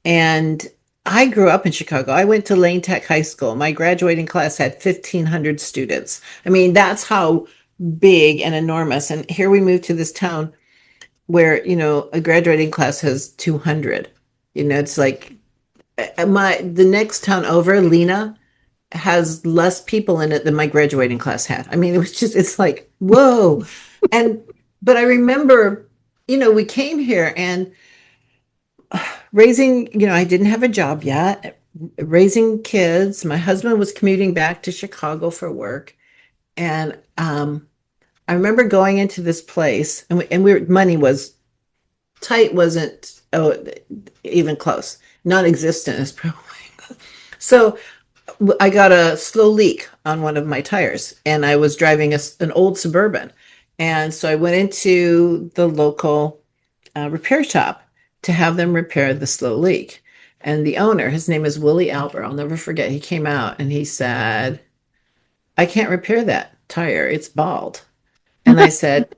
And I grew up in Chicago. I went to Lane Tech High School. My graduating class had 1,500 students. I mean, that's how big and enormous. And here we moved to this town where, a graduating class has 200. It's like the next town over, Lena, has less people in it than my graduating class had. I mean, it's like, whoa. And, but I remember, we came here and raising, I didn't have a job yet, raising kids. My husband was commuting back to Chicago for work. And I remember going into this place, money was tight, wasn't even close, non-existent is probably. So I got a slow leak on one of my tires, and I was driving an old Suburban. And so I went into the local repair shop to have them repair the slow leak. And the owner, his name is Willie Albert, I'll never forget, he came out and he said, I can't repair that tire. It's bald. And I said,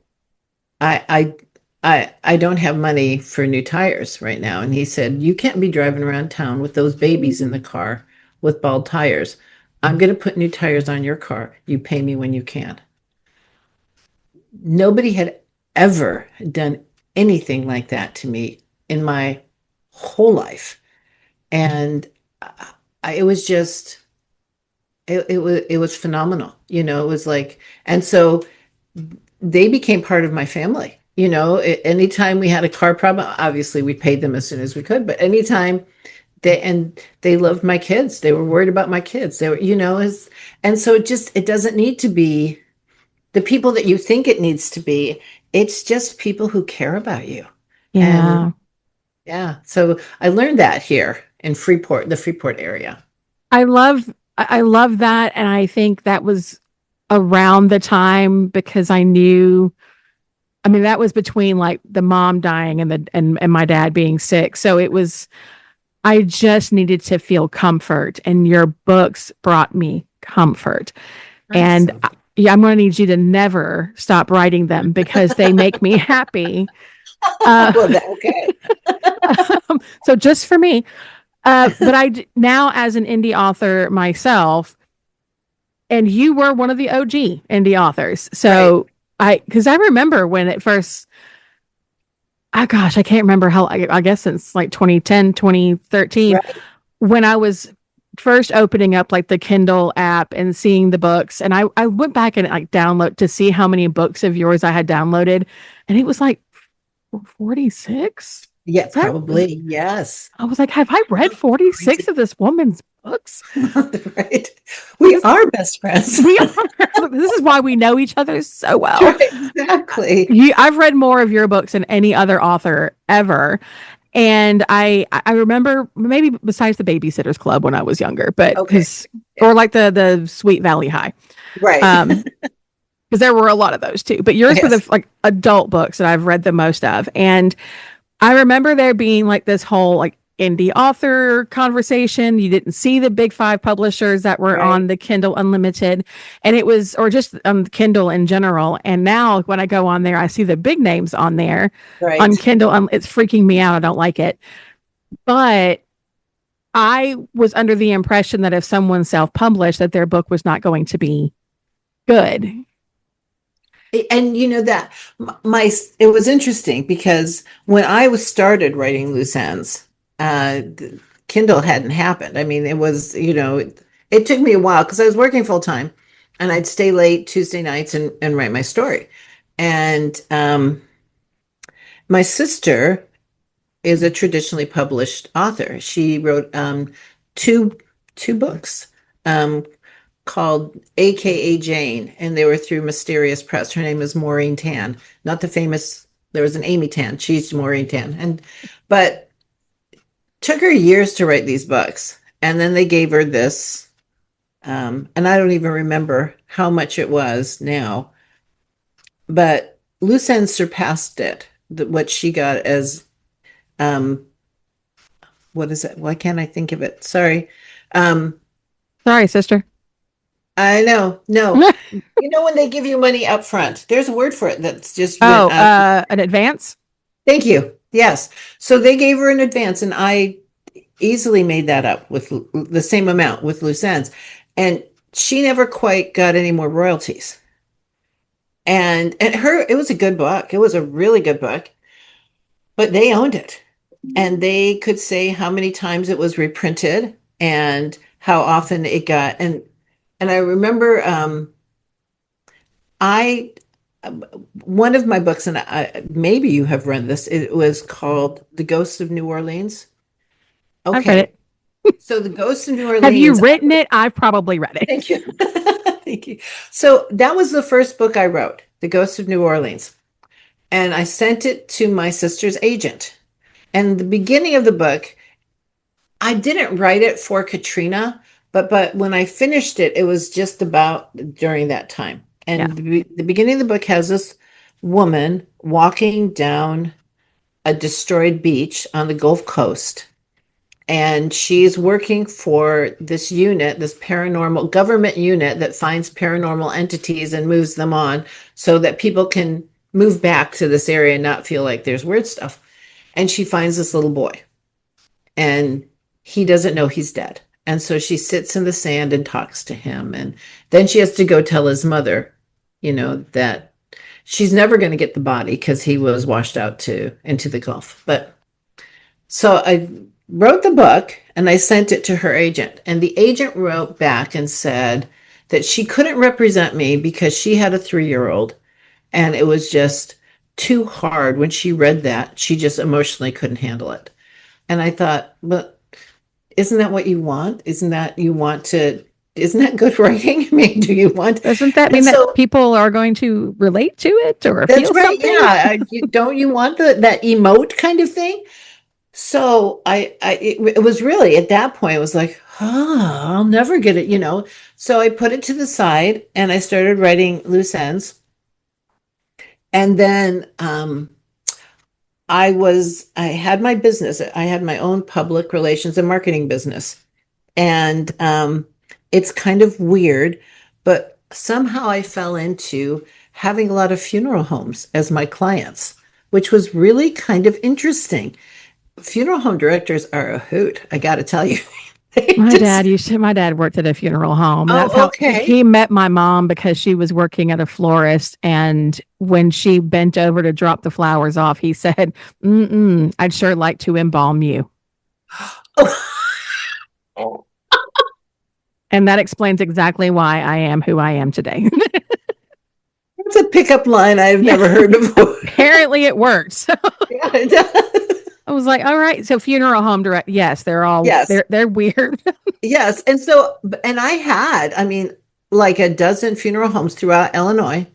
I, I don't have money for new tires right now. And he said, you can't be driving around town with those babies in the car with bald tires. I'm going to put new tires on your car. You pay me when you can. Nobody had ever done anything like that to me in my whole life. And it was just, it was phenomenal. It was like, and so they became part of my family. Anytime we had a car problem, obviously we paid them as soon as we could, but anytime they loved my kids, they were worried about my kids. They were, and so it doesn't need to be the people that you think it needs to be. It's just people who care about you. And Yeah. yeah, so I learned that here in Freeport, the Freeport area. I love that. And I think that was around the time because I knew, I mean, that was between like the mom dying and and my dad being sick. So it was, I just needed to feel comfort, and your books brought me comfort. And Awesome. yeah, I'm going to need you to never stop writing them because they make me happy. Uh, Well, okay. so just for me, but now as an indie author myself, and you were one of the OG indie authors. Right, So because I remember when it first, oh gosh, I can't remember how, I guess since like 2010, 2013, right, when I was first opening up like the Kindle app and seeing the books. And I went back and like download to see how many books of yours I had downloaded. And it was like 46. yeah, Is that, probably, yes. I was like, have I read Crazy. 46 of this woman's books? Right, we This, are best friends. we are, this is why we know each other so well. Right, exactly. I've read more of your books than any other author ever. And I remember maybe besides the Babysitters Club when I was younger, but Okay, because yeah, or like the Sweet Valley High, right. um, because there were a lot of those too. But yours were the Yes, like adult books that I've read the most of, and I remember there being like this whole like indie author conversation. You didn't see the big five publishers that were right, on the Kindle Unlimited, and it was, or just Kindle in general. And now when I go on there, I see the big names on there on right. Kindle. It's freaking me out. I don't like it. But I was under the impression that if someone self published, that their book was not going to be good. And that my it was interesting because when I was started writing loose ends, Kindle hadn't happened. I mean, it was, it took me a while because I was working full time, and I'd stay late Tuesday nights and write my story. And my sister is a traditionally published author. She wrote two two books. Called AKA Jane, and they were through Mysterious Press. Her name is Maureen Tan, not the famous. There was an Amy Tan. She's Maureen Tan, but took her years to write these books, and then they gave her this, and I don't even remember how much it was now, but Loose Ends surpassed it. What she got as Um, what is it? Why can't I think of it? Sorry. Um, Sorry, sister. I know. No. You know when they give you money up front, there's a word for it that's just went Oh, out. an advance? Thank you. Yes. So they gave her an advance, and I easily made that up with the same amount with loose ends. And she never quite got any more royalties. And her, it was a good book. It was a really good book, but they owned it. And they could say how many times it was reprinted and how often it got. And I remember I one of my books, and maybe you have read this, it was called The Ghosts of New Orleans. I've read Okay. it. So The Ghosts of New Have you Orleans, written it? I've probably read it. thank you. Thank you. So that was the first book I wrote, The Ghosts of New Orleans. And I sent it to my sister's agent. And the beginning of the book, I didn't write it for Katrina, but when I finished it, it was just about during that time. Yeah. And the beginning of the book has this woman walking down a destroyed beach on the Gulf Coast, and she's working for this unit, this paranormal government unit that finds paranormal entities and moves them on so that people can move back to this area and not feel like there's weird stuff. And she finds this little boy, and he doesn't know he's dead. And so she sits in the sand and talks to him. And then she has to go tell his mother, that she's never going to get the body because he was washed out to into the Gulf. But so I wrote the book and I sent it to her agent. And the agent wrote back and said that she couldn't represent me because she had a 3-year old. And it was just too hard when she read that. She just emotionally couldn't handle it. And I thought, but isn't that what you want? Isn't that good writing? I mean, do you want? Doesn't that And mean that so people are going to relate to it or that's feel right. something? Yeah. Don't you want that emote kind of thing? So it was really at that point, it was like, I'll never get it. So I put it to the side and I started writing loose ends. And then I had my business. I had my own public relations and marketing business. And it's kind of weird, but somehow I fell into having a lot of funeral homes as my clients, which was really kind of interesting. Funeral home directors are a hoot, I got to tell you. They just, My dad worked at a funeral home. That's oh, how okay. he met my mom because she was working at a florist. And when she bent over to drop the flowers off, he said, I'd sure like to embalm you. Oh, And that explains exactly why I am who I am today. that's a pickup line I've Yeah. never heard before. Apparently it worked. So Yeah, it does. I was like, all right. So funeral home direct. Yes, they're all Yes. they're weird. Yes. And I had, I mean, like a dozen funeral homes throughout Illinois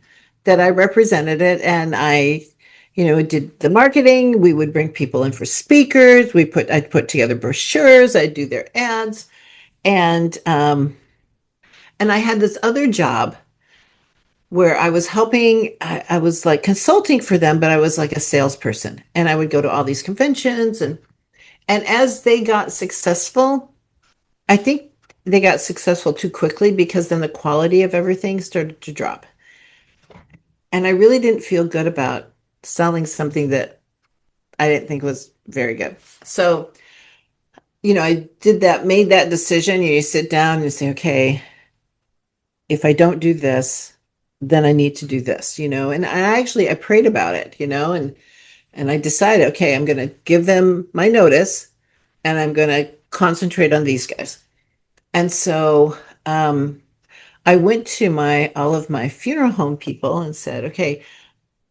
that I represented it. And did the marketing. We would bring people in for speakers. I'd put together brochures. I'd do their ads. And I had this other job where I was helping, I was like consulting for them, but I was like a salesperson. And I would go to all these conventions and as they got successful, I think they got successful too quickly because then the quality of everything started to drop. And I really didn't feel good about selling something that I didn't think was very good. So, I made that decision. You sit down and you say, okay, if I don't do this, then I need to do this. And I prayed about it, and I decided, okay, I'm going to give them my notice and I'm going to concentrate on these guys. And so I went to my all of my funeral home people and said, okay,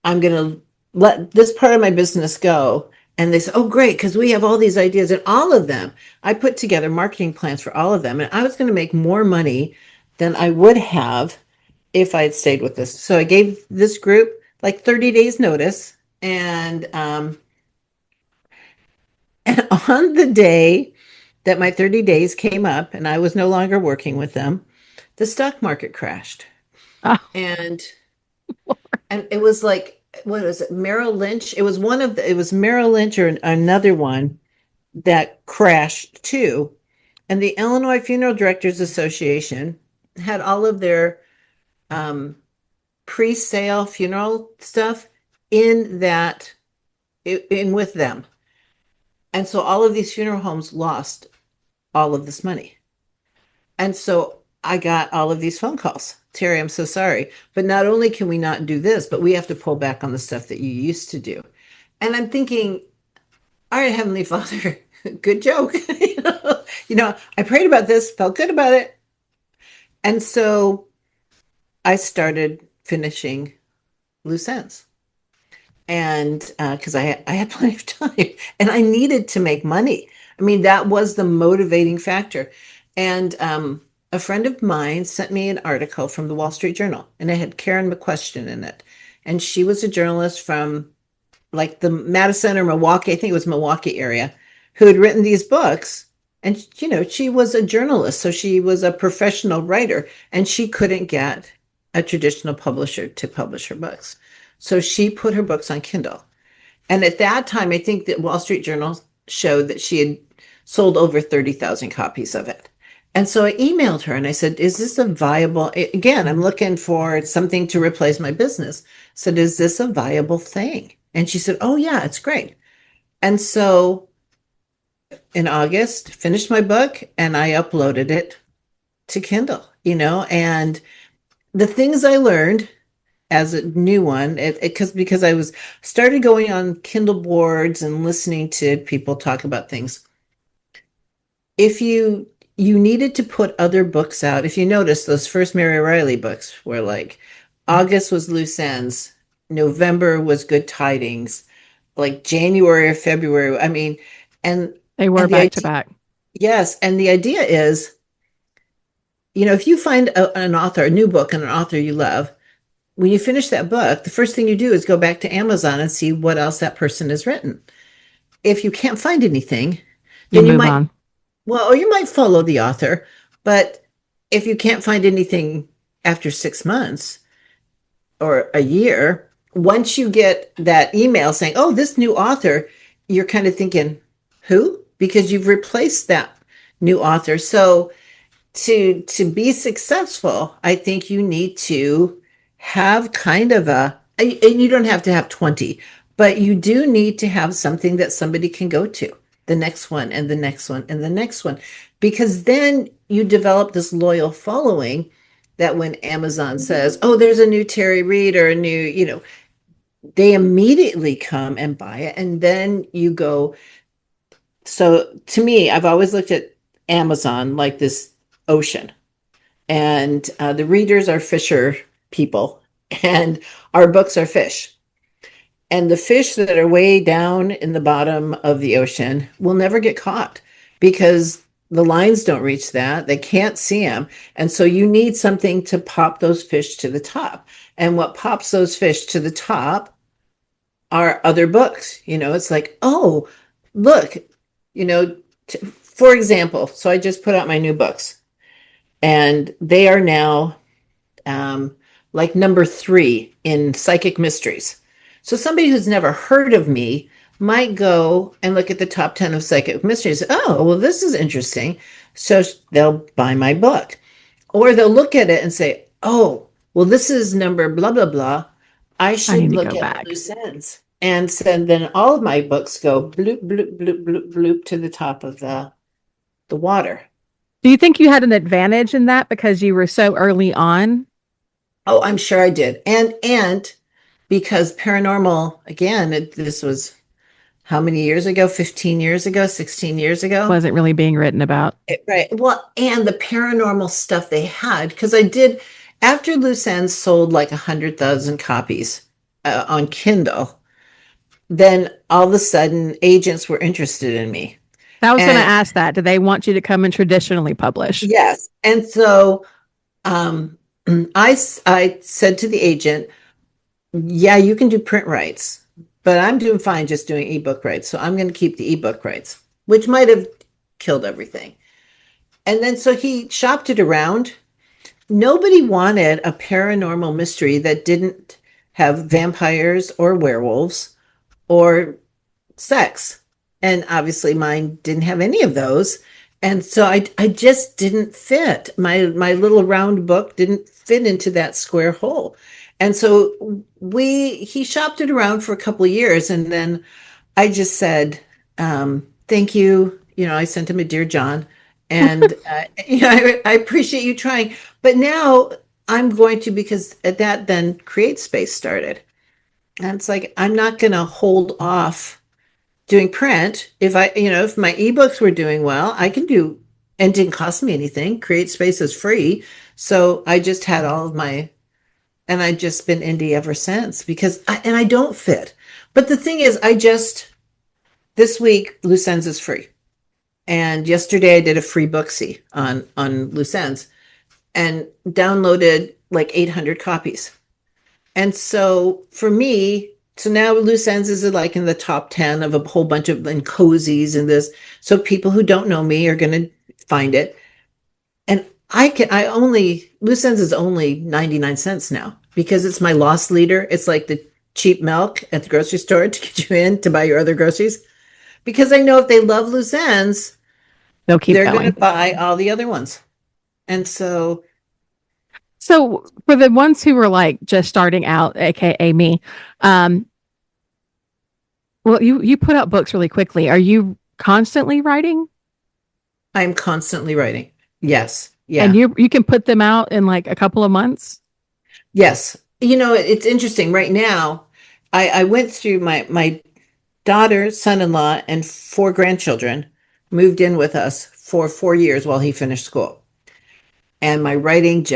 I'm going to let this part of my business go. And they said, oh, great, because we have all these ideas. And all of them, I put together marketing plans for all of them. And I was going to make more money than I would have if I had stayed with this. So I gave this group like 30 days notice. And on the day that my 30 days came up and I was no longer working with them, the stock market crashed. Oh, And and it was like what was it, Merrill Lynch? It was one of it was Merrill Lynch or another one that crashed too. And the Illinois Funeral Directors Association had all of their um, pre-sale funeral stuff in that in with them. And so all of these funeral homes lost all of this money. And so I got all of these phone calls. Terry, I'm so sorry. But not only can we not do this, but we have to pull back on the stuff that you used to do. And I'm thinking, all right, Heavenly Father, good joke. I prayed about this, felt good about it. And so I started finishing loose ends. And because I had plenty of time and I needed to make money. I mean, that was the motivating factor. And a friend of mine sent me an article from the Wall Street Journal, and it had Karen McQuestion in it. And she was a journalist from like the Madison or Milwaukee, I think it was Milwaukee area, who had written these books. And, she was a journalist, so she was a professional writer, and she couldn't get a traditional publisher to publish her books. So she put her books on Kindle. And at that time, I think that Wall Street Journal showed that she had sold over 30,000 copies of it. And so I emailed her and I said, is this a viable, again, I'm looking for something to replace my business. I said, is this a viable thing? And she said, oh, yeah, it's great. And so in August, finished my book and I uploaded it to Kindle, and the things I learned as a new one, because I was started going on Kindle boards and listening to people talk about things. If you needed to put other books out, if you notice those first Mary Riley books were like August was Loose Ends, November was Good Tidings, like January or February. I mean, and They were and the back to idea, back. yes, and the idea is, if you find an author, a new book, and an author you love, when you finish that book, the first thing you do is go back to Amazon and see what else that person has written. If you can't find anything, You then you move might, on. well, or you might follow the author. But if you can't find anything after 6 months or a year, once you get that email saying, oh, this new author, you're kind of thinking, who? Because you've replaced that new author. So to be successful, I think you need to have kind of and you don't have to have 20, but you do need to have something that somebody can go to, the next one and the next one and the next one, because then you develop this loyal following that when Amazon says, oh, there's a new Terri Reid or a new, they immediately come and buy it. And then you go. So to me, I've always looked at Amazon like this ocean, and the readers are fisher people, and our books are fish. And the fish that are way down in the bottom of the ocean will never get caught because the lines don't reach that. They can't see them. And so you need something to pop those fish to the top. And what pops those fish to the top are other books. It's like, oh, look, for example, so I just put out my new books, and they are now like number 3 in psychic mysteries. So somebody who's never heard of me might go and look at the top 10 of psychic mysteries. Oh, well, this is interesting. So they'll buy my book, or they'll look at it and say, oh, well, this is number blah, blah, blah. I I should need to look go at back. loose ends. And so then all of my books go bloop, bloop, bloop, bloop, bloop to the top of the water. Do you think you had an advantage in that because you were so early on? Oh, I'm sure I did. And because paranormal, again, this was how many years ago? 15 years ago, 16 years ago. Wasn't really being written about. Right. Well, and the paranormal stuff they had, because I did, after Loose Ends sold like 100,000 copies on Kindle, then all of a sudden agents were interested in me. I was going to And ask that. Do they want you to come and traditionally publish? yes. And so um, I said to the agent, yeah, you can do print rights, but I'm doing fine just doing ebook rights. So I'm going to keep the ebook rights, which might have killed everything. And then so he shopped it around. Nobody wanted a paranormal mystery that didn't have vampires or werewolves or sex. And obviously mine didn't have any of those. And so I just didn't fit. My little round book didn't fit into that square hole. And so he shopped it around for a couple of years, and then I just said, thank you. I sent him a Dear John, and I appreciate you trying. But now I'm going to, because at that then Create Space started. And it's like, I'm not going to hold off doing print. If my ebooks were doing well, I can do, and didn't cost me anything. Create Space is free. So I just had all of my, and I've just been indie ever since, and I don't fit. But the thing is, this week, Loose Ends is free. And yesterday I did a free booksy on Loose Ends and downloaded like 800 copies. And so for me, so now Loose Ends is like in the top 10 of a whole bunch of and cozies and this. So people who don't know me are going to find it. And Loose Ends is only 99 cents now because it's my loss leader. It's like the cheap milk at the grocery store to get you in to buy your other groceries. Because I know if they love Loose Ends, They'll keep they're going to going. buy all the other ones. And so So for the ones who were like just starting out, aka me, um, well, you put out books really quickly. Are you constantly writing? I'm constantly writing. Yes. And Yeah. you can put them out in like a couple of months? Yes. It's interesting. Right now, I went through my daughter, son-in-law, and 4 grandchildren moved in with us for 4 years while he finished school. And my writing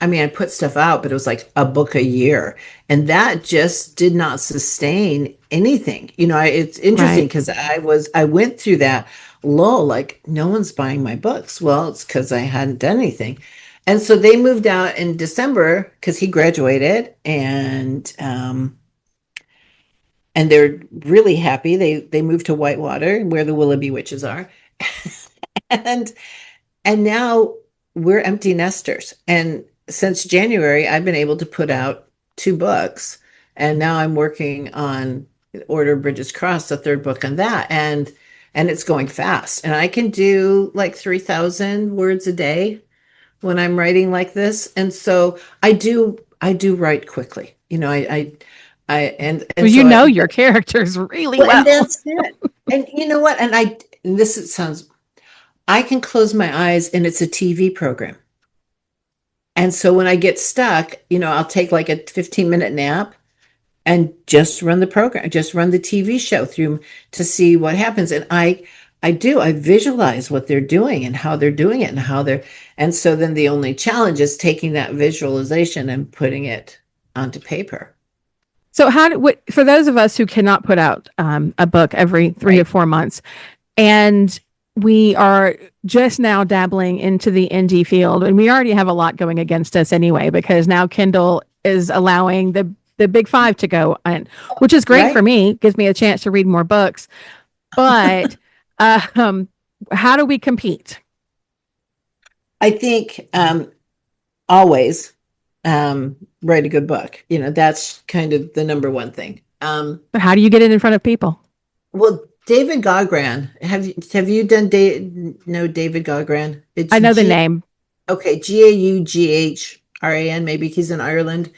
I put stuff out, but it was like a book a year. And that just did not sustain anything. It's interesting Right. because I went through that lull, like no one's buying my books. Well, it's because I hadn't done anything. And so they moved out in December because he graduated, and they're really happy. They moved to Whitewater, where the Willoughby witches are. and and now we're empty nesters. And since January, I've been able to put out 2 books. And now I'm working on Order of Bridges Cross, the third book on that. And it's going fast. And I can do like 3,000 words a day when I'm writing like this. And so I do write quickly. Well, And so your characters really well, and well. that's it. And you know what? And this sounds, I can close my eyes and it's a TV program. And so when I get stuck, I'll take like a 15-minute nap and just run the program, just run the TV show through to see what happens. And I visualize what they're doing and how they're doing it and so then the only challenge is taking that visualization and putting it onto paper. So for those of us who cannot put out a book every three to Right. 4 months, and we are just now dabbling into the indie field, and we already have a lot going against us anyway, because now Kindle is allowing the big five to go in, which is great for Right. me, gives me a chance to read more books. But how do we compete? I think always write a good book. That's kind of the number one thing. But how do you get it in front of people? Well, David Gaughran, have you done no David Gaughran? It's I know the name. Gaughran. Maybe he's in Ireland.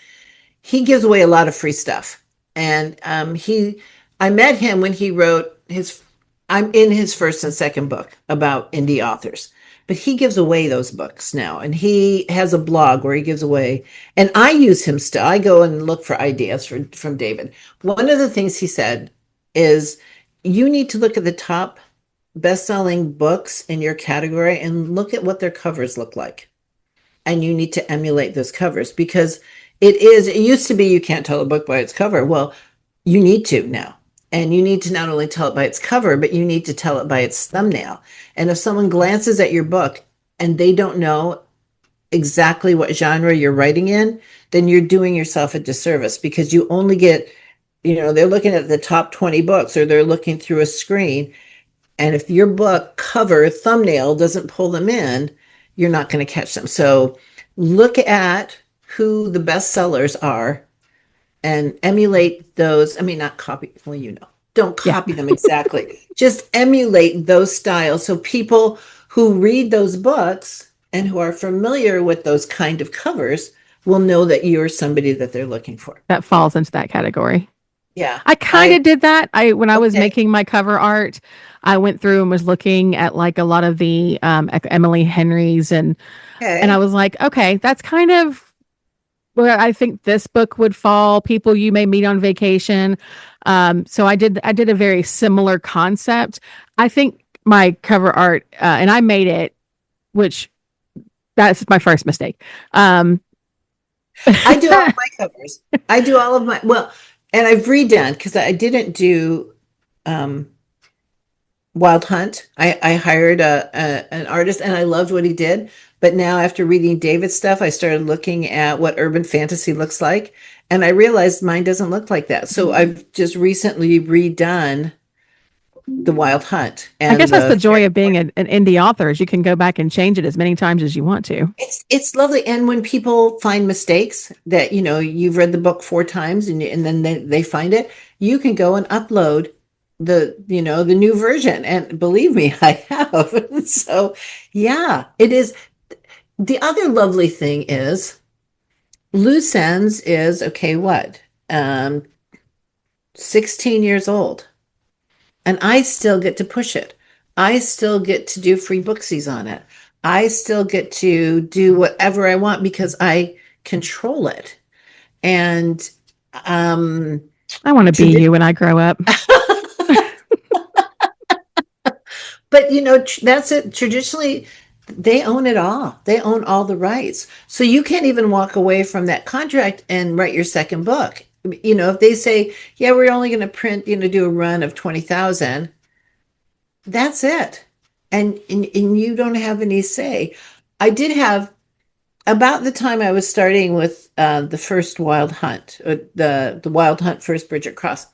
He gives away a lot of free stuff. And I met him when he wrote I'm in his first and second book about indie authors, but he gives away those books now. And he has a blog where he gives away, and I use him still. I go and look for ideas from David. One of the things he said is you need to look at the top best-selling books in your category and look at what their covers look like. And you need to emulate those covers because it used to be you can't tell a book by its cover. Well, you need to now. And you need to not only tell it by its cover, but you need to tell it by its thumbnail. And if someone glances at your book and they don't know exactly what genre you're writing in, then you're doing yourself a disservice because you only get, they're looking at the top 20 books or they're looking through a screen. And if your book cover thumbnail doesn't pull them in, you're not going to catch them. So look at who the best sellers are and emulate those. I mean, not copy, well, don't Yeah, copy them exactly. Just emulate those styles. So people who read those books and who are familiar with those kind of covers will know that you're somebody that they're looking for. that falls into that category. Yeah. I kind I, of did that. I when I was okay. making my cover art, I went through and was looking at like a lot of the Emily Henry's and I Okay. was like, okay, that's kind of where I think this book would fall. People you may meet on vacation. So I did a very similar concept. I think my cover art and I made it, which that's my first mistake. Um, I do all of my covers. I do all of my, well, and I've redone because I didn't do um, Wild Hunt. I hired an artist and I loved what he did. But now after reading David's stuff, I started looking at what urban fantasy looks like. And I realized mine doesn't look like that. So I've just recently redone the Wild Hunt I guess and that's the the joy of being an indie author is you can go back and change it as many times as you want to. it's lovely. And when people find mistakes that, you've read the book 4 times and then they find it, you can go and upload the new version. And believe me, I have. So yeah, it is. The other lovely thing is loose ends is okay, what? 16 years old. And I still get to push it. I still get to do free booksies on it. I still get to do whatever I want because I control it. And um I want to be tradi- you when I grow up. but that's it. Traditionally, they own it all. They own all the rights. So you can't even walk away from that contract and write your second book. If they say, yeah, we're only going to print, do a run of 20,000, that's it. And you don't have any say. I did have about the time I was starting with the first Wild Hunt, the Wild Hunt first Bridget Cross.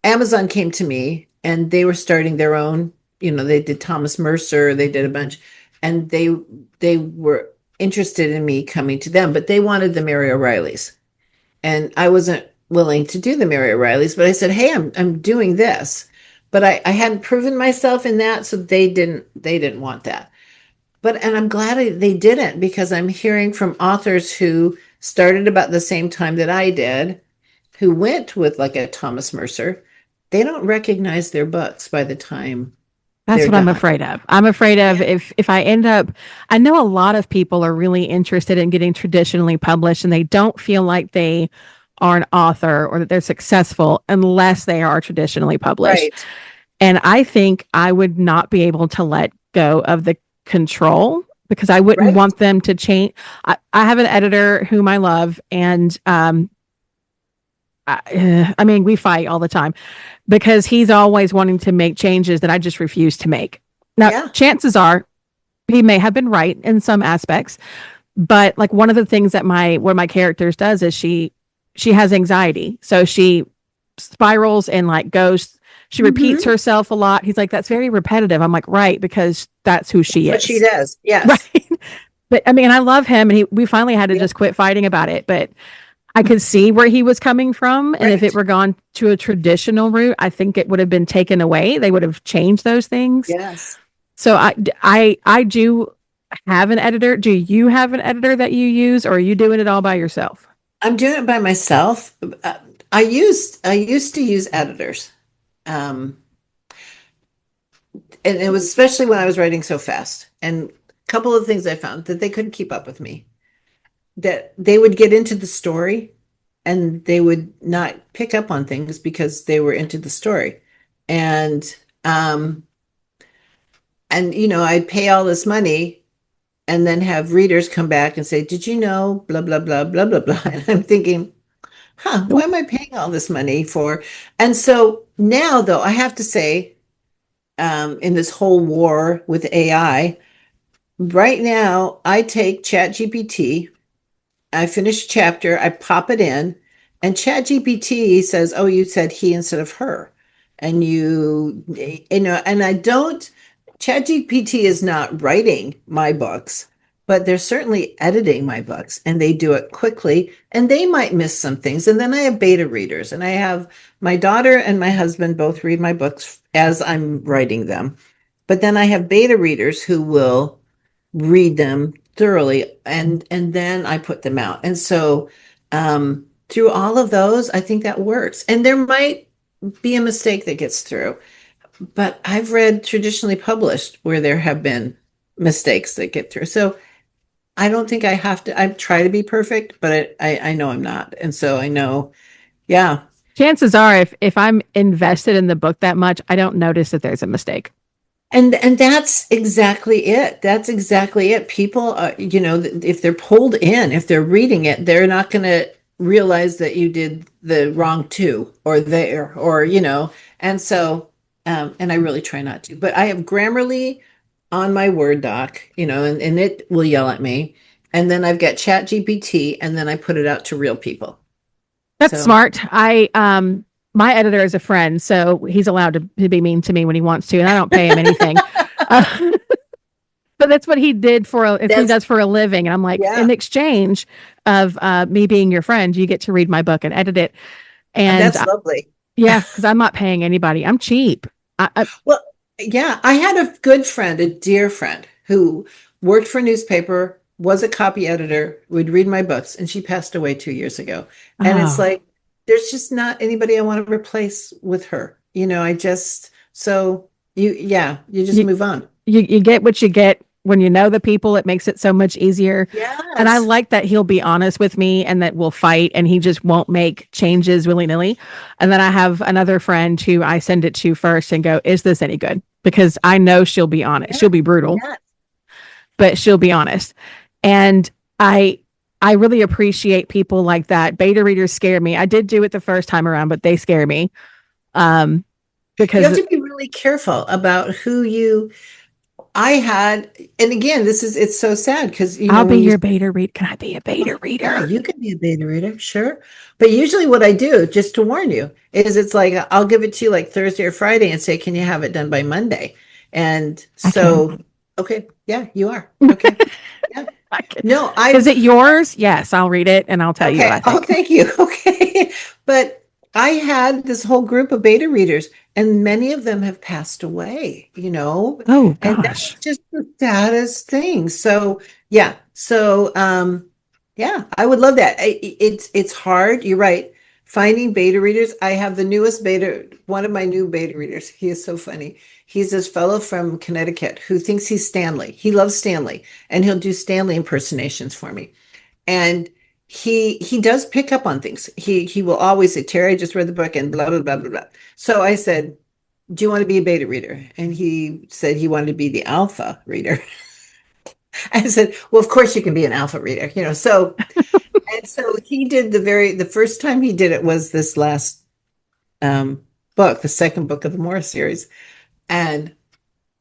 Amazon came to me and they were starting their own. They did Thomas Mercer, they did a bunch, and they were interested in me coming to them, but they wanted the Mary O'Reillys, and I wasn't willing to do the Mary O'Reillys. But I said, hey, I'm doing this, but I hadn't proven myself in that, so they didn't want that. And I'm glad they didn't because I'm hearing from authors who started about the same time that I did, who went with like a Thomas Mercer. They don't recognize their books by the time That's they're what I'm done. afraid of. I'm afraid of Yeah. if I end up I know a lot of people are really interested in getting traditionally published and they don't feel like they are an author or that they're successful unless they are traditionally published. Right. And I think I would not be able to let go of the control because I wouldn't Right. want them to change. I have an editor whom I love, and I mean, we fight all the time because he's always wanting to make changes that I just refuse to make. Now, Yeah. chances are he may have been right in some aspects, but like one of the things that one of my characters does is she has anxiety. So she spirals and like goes she repeats Hmm. herself a lot. He's like, that's very repetitive. I'm like, right, because that's who That's she what she is. does. Yes. Right. But I mean, I love him and we finally had to Yeah. just quit fighting about it. But I could see where he was coming from. And if it Right. were gone to a traditional route, I think it would have been taken away. They would have changed those things. Yes. So I do have an editor. Do you have an editor that you use or are you doing it all by yourself? I'm doing it by myself. I used to use editors. Um, and it was especially when I was writing so fast. And a couple of things I found that they couldn't keep up with me. That they would get into the story and they would not pick up on things because they were into the story. And um I'd pay all this money and then have readers come back and say, "Did you know blah blah blah blah blah blah?" And I'm thinking, why Nope. am I paying all this money for? And so now, though, I have to say, in this whole war with AI, right now, I take ChatGPT, I finish a chapter, I pop it in, and ChatGPT says, "Oh, you said he instead of her," and and I don't. ChatGPT is not writing my books, but they're certainly editing my books and they do it quickly and they might miss some things. And then I have beta readers and I have my daughter and my husband both read my books as I'm writing them. But then I have beta readers who will read them thoroughly and then I put them out. And so through all of those, I think that works. And there might be a mistake that gets through. But I've read traditionally published where there have been mistakes that get through. So I don't think I have to, I try to be perfect, but I know I'm not. And so I know, yeah. Chances are, if I'm invested in the book that much, I don't notice that there's a mistake. And that's exactly it. That's exactly it. People, if they're pulled in, if they're reading it, they're not going to realize that you did the wrong to or there or, and so, and I really try not to. But I have Grammarly on my Word doc, and it will yell at me. And then I've got Chat GPT, and then I put it out to real people. That's So smart. My editor is a friend, so he's allowed to be mean to me when he wants to, and I don't pay him anything. But that's what he did he does for a living. And I'm like, yeah, in exchange of me being your friend, you get to read my book and edit it. And that's lovely. yeah, because I'm not paying anybody. I'm cheap. Well, yeah, I had a good friend, a dear friend, who worked for a newspaper, was a copy editor, would read my books, and she passed away 2 years ago. And it's Oh, like, there's just not anybody I want to replace with her. You just you, move on. you get what you get when you know the people. It makes it so much easier. And I Yes. like that he'll be honest with me and that we'll fight and he just won't make changes willy nilly. And then I have another friend who I send it to first and go, is this any good? Because I know she'll be honest. Yeah. She'll be brutal, Yeah. but she'll be honest. And I really appreciate people like that. Beta readers scare me. I did do it the first time around, but they scare me. Um, You have because to be really careful about who you I had, and again, it's so sad because, I'll be when you your beta read. Can I be a beta yeah, reader? you can be a beta reader, sure. But usually what I do, just to warn you, is it's like I'll give it to you like Thursday or Friday and say, can you have it done by Monday? And I can. so, okay, yeah, you are. Okay. Yeah. I can. No, Is it yours? Yes, I'll read it and I'll tell you what okay. I Oh, think. thank you. Okay. But I had this whole group of beta readers, and many of them have passed away, Oh and gosh. that's just the saddest thing. So, yeah. So, yeah, I would love that. It's hard. You're right. Finding beta readers. I have the newest beta, one of my new beta readers. He is so funny. He's this fellow from Connecticut who thinks he's Stanley. He loves Stanley, and he'll do Stanley impersonations for me. And he does pick up on things. He will always say, Terry, I just read the book and blah blah blah blah blah. So I said, do you want to be a beta reader? And he said he wanted to be the alpha reader. I said, well, of course you can be an alpha reader, So and so he did the first time he did it was this last book, the second book of the Morris series, and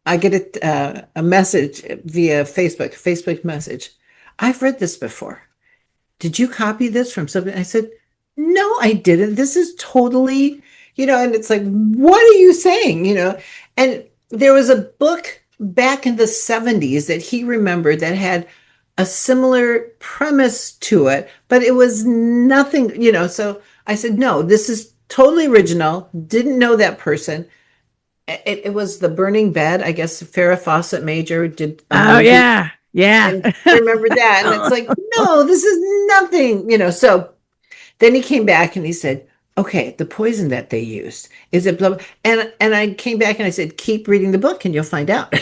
I get a message via Facebook message. I've read this before. Did you copy this from something? I said, no, I didn't. This is totally, and it's like, what are you saying? And there was a book back in the 70s that he remembered that had a similar premise to it, but it was nothing, So I said, no, this is totally original. Didn't know that person. It was The Burning Bed. I guess Farrah Fawcett Major did a Oh movie yeah. Yeah. and I remember that. And it's like, no, this is nothing, So then he came back and he said, okay, the poison that they used, is it blah, blah? And I came back and I said, keep reading the book and you'll find out.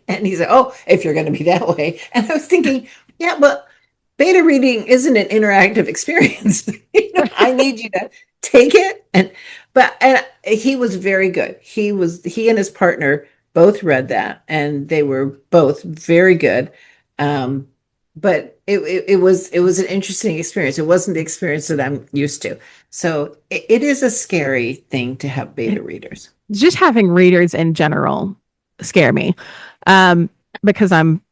And he said, oh, if you're going to be that way. And I was thinking, yeah, but beta reading isn't an interactive experience. I need you to take it. And he was very good. He and his partner both read that and they were both very good. But it was an interesting experience. It wasn't the experience that I'm used to. So it is a scary thing to have beta readers. Just having readers in general scare me. Um, because I'm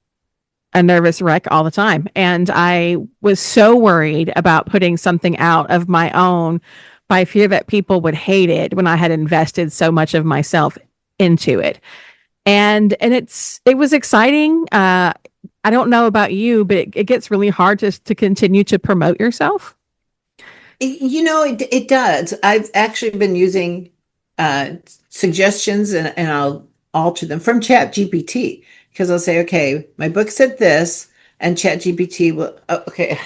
a nervous wreck all the time. And I was so worried about putting something out of my own by fear that people would hate it when I had invested so much of myself into it. And it was exciting. I don't know about you, but it gets really hard to continue to promote yourself. It does. I've actually been using uh, suggestions, and I'll alter them from Chat GPT, because I'll say, okay, my book said this, and Chat GPT will, oh, okay.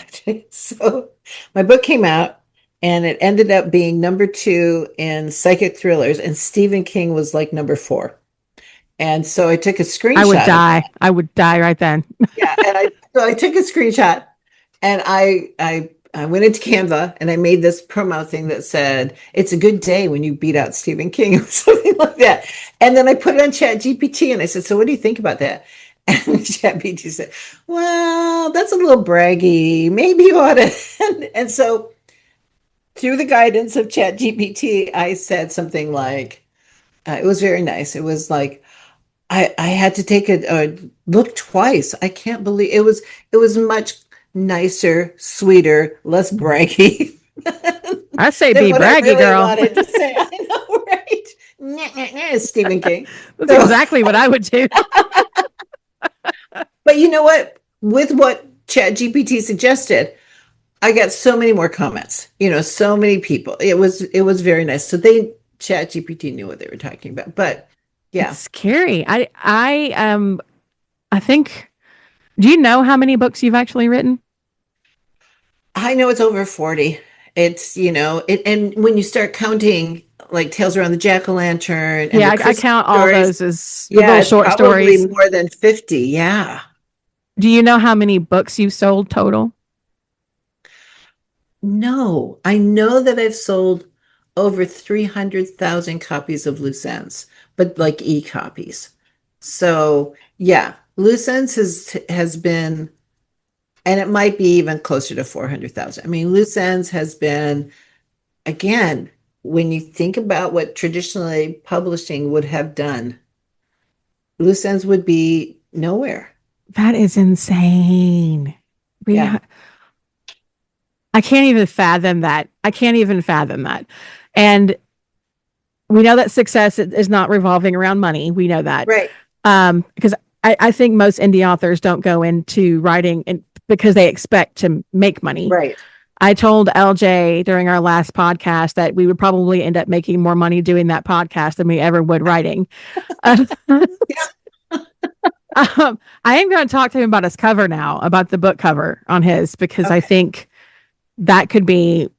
So my book came out and it ended up being number two in psychic thrillers, and Stephen King was like number four. And so I took a I would screenshot of die. that. I would die right then. Yeah, and I took a screenshot, and I went into Canva and I made this promo thing that said, "It's a good day when you beat out Stephen King," or something like that. And then I put it on Chat GPT and I said, "So what do you think about that?" And Chat GPT said, "Well, that's a little braggy. Maybe you ought to." And so through the guidance of Chat GPT, I said something like, it was very nice. It was like, I had to take a look twice. I can't believe it was much nicer, sweeter, less braggy I say than be what I braggy, really girl. wanted to say. I know, right? Stephen King. That's So, exactly what I would do. but you know what? With what ChatGPT suggested, I got so many more comments. So many people. It was very nice. So ChatGPT knew what they were talking about. But It's yeah, scary. I think, do you know how many books you've actually written? I know it's over 40. And when you start counting like Tales Around the Jack-o'-lantern and Yeah, the I Christmas count all stories, those as the yeah, little it's short probably stories. more than 50. Yeah. Do you know how many books you've sold total? No, I know that I've sold over 300,000 copies of Loose Ends, but like e-copies. So, yeah, Loose Ends has been, and it might be even closer to 400,000. I mean, Loose Ends has been, again, when you think about what traditionally publishing would have done, Loose Ends would be nowhere. That is insane. Yeah, I can't even fathom that. I can't even fathom that. And we know that success is not revolving around money. We know that. right, Because I think most indie authors don't go into writing because they expect to make money. right. I told LJ during our last podcast that we would probably end up making more money doing that podcast than we ever would writing. Um, I am going to talk to him about his cover now, about the book cover on his, because I Okay. think that could be,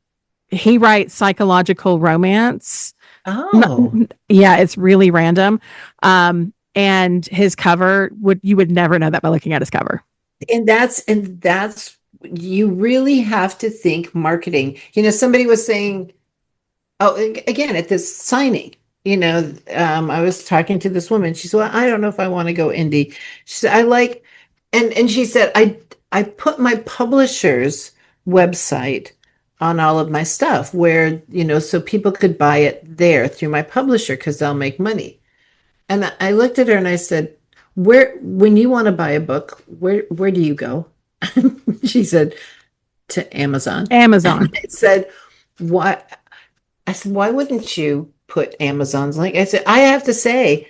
he writes psychological romance. Oh, Yeah, it's really random. And his cover you would never know that by looking at his cover. and that's you really have to think marketing. Somebody was saying, oh, again, at this signing, I was talking to this woman. She said, "Well, I don't know if I want to go indie." She said, "I like," and she said, I put my publisher's website on all of my stuff where, so people could buy it there through my publisher because they'll make money." And I looked at her and I said, when you want to buy a book, where do you go?" She said, "To Amazon." And Amazon. I said, "Why?" I said, "Why wouldn't you put Amazon's link?" I said, "I have to say,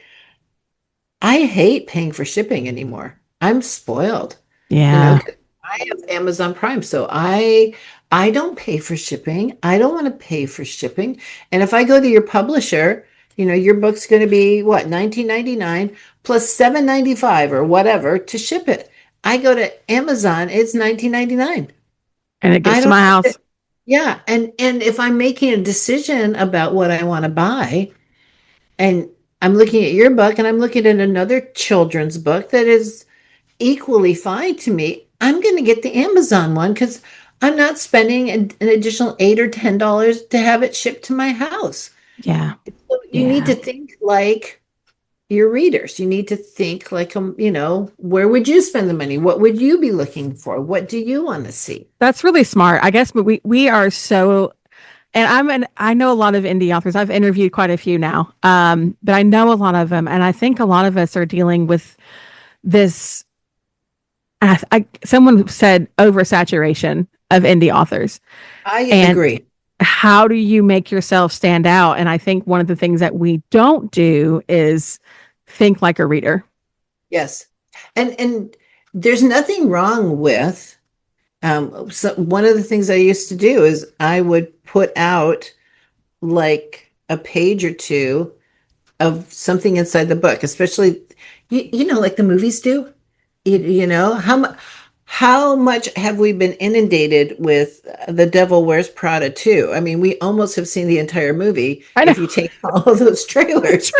I hate paying for shipping anymore. I'm spoiled, Yeah. 'cause I have Amazon Prime, so I don't pay for shipping. I don't want to pay for shipping. And if I go to your publisher, your book's going to be what, 19.99 plus 7.95 or whatever to ship it. I go to Amazon, it's 19.99. And it I gets to don't my have to, house. yeah. And if I'm making a decision about what I want to buy, and I'm looking at your book and I'm looking at another children's book that is equally fine to me, I'm going to get the Amazon one because I'm not spending an additional $8 or $10 to have it shipped to my house. Yeah. So you need Yeah. to think like your readers. You need to think like, where would you spend the money? What would you be looking for? What do you want to see? That's really smart. I guess, but we are so, and I know a lot of indie authors. I've interviewed quite a few now. But I know a lot of them, and I think a lot of us are dealing with this. Someone said oversaturation of indie authors, I and agree. how do you make yourself stand out? And I think one of the things that we don't do is think like a reader. Yes. And there's nothing wrong with, so one of the things I used to do is I would put out like a page or two of something inside the book, especially, like the movies do. How much have we been inundated with The Devil Wears Prada 2? I mean, we almost have seen the entire movie I know. if you take all of those trailers.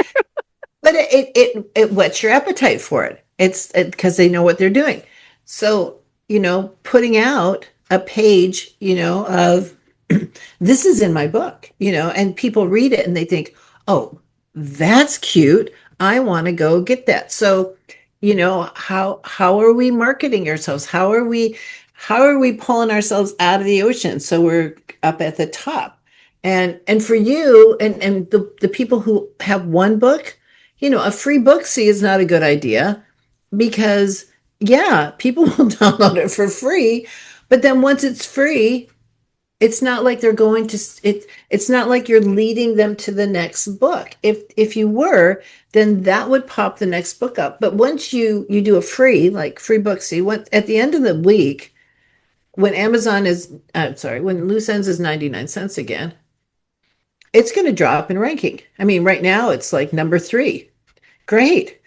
But it whets your appetite for it. It's because they know what they're doing. So, putting out a page, of this is in my book, and people read it and they think, oh, that's cute. I want to go get that. So, how are we marketing ourselves? How are we pulling ourselves out of the ocean so we're up at the top? And for you and the people who have one book, a free book see is not a good idea because yeah, people will download it for free, but then once it's free, it's not like they're going to it's not like you're leading them to the next book. If you were, then that would pop the next book up. But once you do a free, like free book see, at the end of the week, when Amazon is sorry, when Loose Ends is 99 cents again, it's going to drop in ranking. I mean, right now it's like number 3. Great.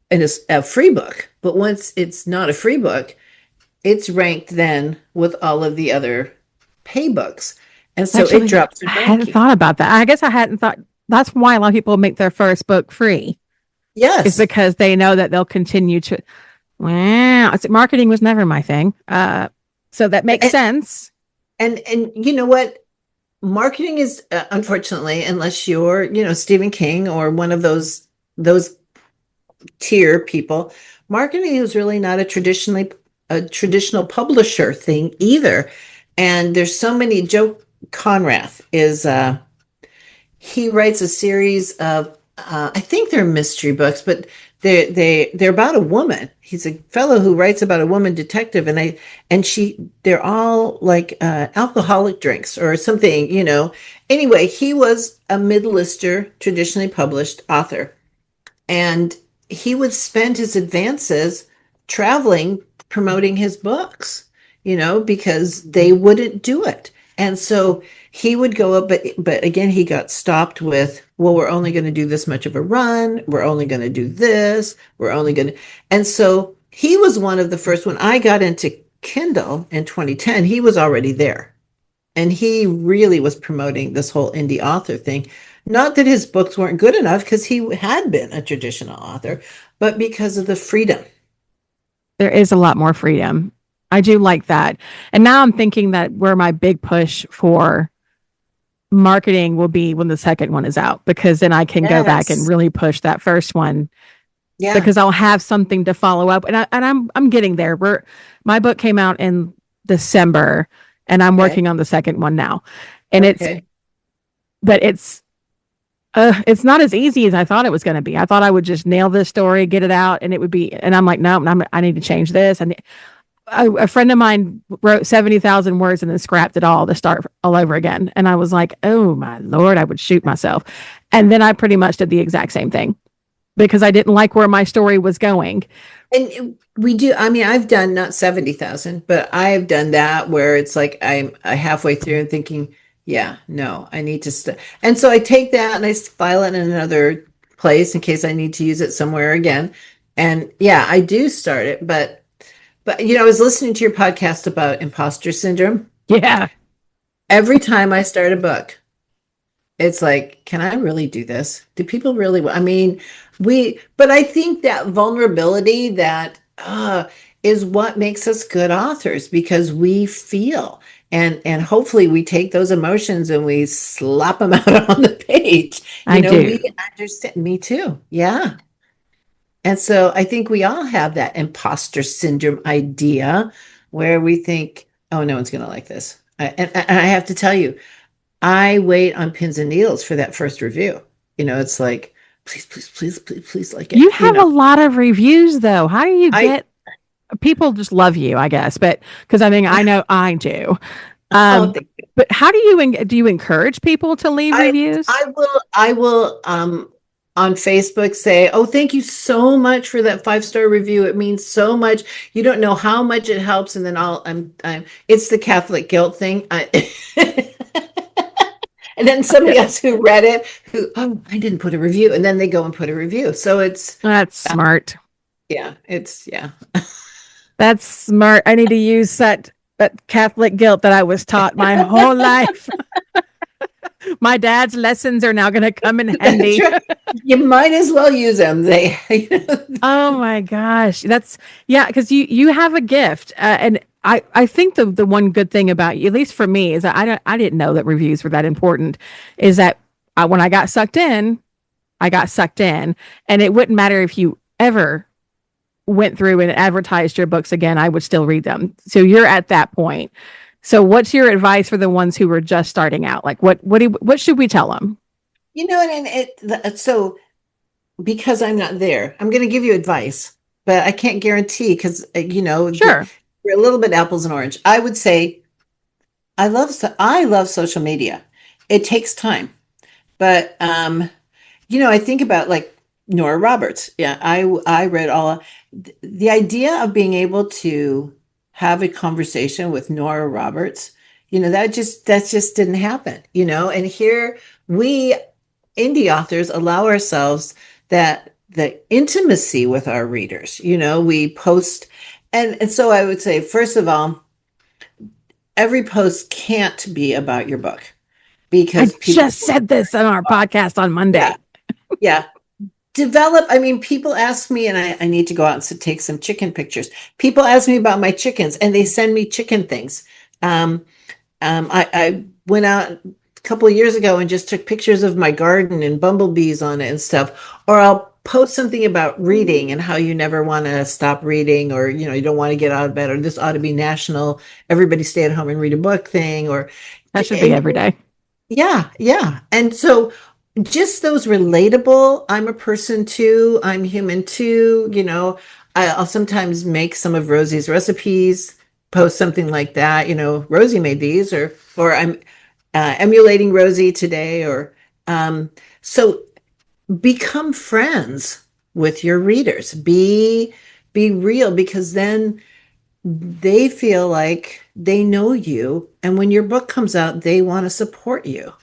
And it's a free book. But once it's not a free book, it's ranked then with all of the other pay books. And so it Actually, drops I in hadn't ranking. thought about that. I guess I hadn't thought that's why a lot of people make their first book free, is Yes. because they know that they'll continue to. Wow. Marketing was never my thing. So that makes And sense. and you know what? Marketing is unfortunately, unless you're, Stephen King or one of those tier people, marketing is really not a traditional publisher thing either. And there's so many. Joe Conrath is he writes a series of I think they're mystery books, but they're about a woman. He's a fellow who writes about a woman detective, they're all like alcoholic drinks or something, Anyway, he was a mid-lister, traditionally published author, and he would spend his advances traveling promoting his books, because they wouldn't do it. And so he would go up, but again he got stopped with, well, we're only going to do this much of a run, we're only going to do this, we're only going to. And so he was one of the first. When I got into Kindle in 2010, he was already there, and he really was promoting this whole indie author thing. Not that his books weren't good enough, because he had been a traditional author, but because of the freedom. There is a lot more freedom. I do like that. And now I'm thinking that where my big push for marketing will be when the second one is out, because then I can go back and Yes. really push that first one, Yeah. because I'll have something to follow up. And I'm getting there. My book came out in December, and I'm Okay. working on the second one now. And Okay. it's not as easy as I thought it was going to be. I thought I would just nail this story, get it out, and it would be. And I'm like, no, I need to change this. And a friend of mine wrote 70,000 words and then scrapped it all to start all over again. And I was like, oh my Lord, I would shoot myself. And then I pretty much did the exact same thing because I didn't like where my story was going. And we do. I mean, I've done not 70,000, but I've done that where it's like I'm halfway through and thinking, yeah, no, I need to And so I take that and I file it in another place in case I need to use it somewhere again. And yeah, I do start it, but I was listening to your podcast about imposter syndrome. Yeah. Every time I start a book, it's like, can I really do this? Do people really? I mean, but I think that vulnerability, that is what makes us good authors, because we feel, and hopefully we take those emotions and we slap them out on the page. I We do. understand. Me too. Yeah. And so I think we all have that imposter syndrome idea where we think, oh, no one's going to like this. And I have to tell you, I wait on pins and needles for that first review. It's like, please, please, please, please, please like You it. have a lot of reviews though. How do you I, get people just love you, I guess, but because I mean, I know I do. oh, Um, but how do you encourage people to leave I, reviews? I will, on Facebook say, "Oh, thank you so much for that 5-star review. It means so much. You don't know how much it helps." And then it's the Catholic guilt thing. And then somebody else who read it, who, "Oh, I didn't put a review," and then they go and put a review. So That's smart. yeah. That's smart. I need to use that Catholic guilt that I was taught my whole life. My dad's lessons are now going to come in That's handy. right. You might as well use them. Oh my gosh. Yeah, because you have a gift. And I think the one good thing about you, at least for me, is that I didn't know that reviews were that important, is that when I got sucked in, I got sucked in. And it wouldn't matter if you ever went through and advertised your books again, I would still read them. So you're at that point. So what's your advice for the ones who were just starting out? Like what should we tell them? So because I'm not there, I'm going to give you advice, but I can't guarantee because Sure. we're a little bit apples and orange. I would say I love social media. It takes time, but I think about like Nora Roberts. Yeah, I read all the idea of being able to have a conversation with Nora Roberts. That just didn't happen. And here we indie authors allow ourselves that the intimacy with our readers. We post, and so I would say, first of all, every post can't be about your book I because people, just said this on our podcast on yeah, Monday. yeah. People ask me, and I need to go out and take some chicken pictures. People ask me about my chickens and they send me chicken things. I went out a couple of years ago and just took pictures of my garden and bumblebees on it and stuff. Or I'll post something about reading and how you never want to stop reading, or you don't want to get out of bed, or this ought to be national, everybody stay at home and read a book thing, or That should be and every day. yeah. And so just those relatable, I'm a person too, I'm human too, I'll sometimes make some of Rosie's recipes, post something like that, Rosie made these, or I'm emulating Rosie today, or so become friends with your readers. Be real, because then they feel like they know you, and when your book comes out, they want to support you.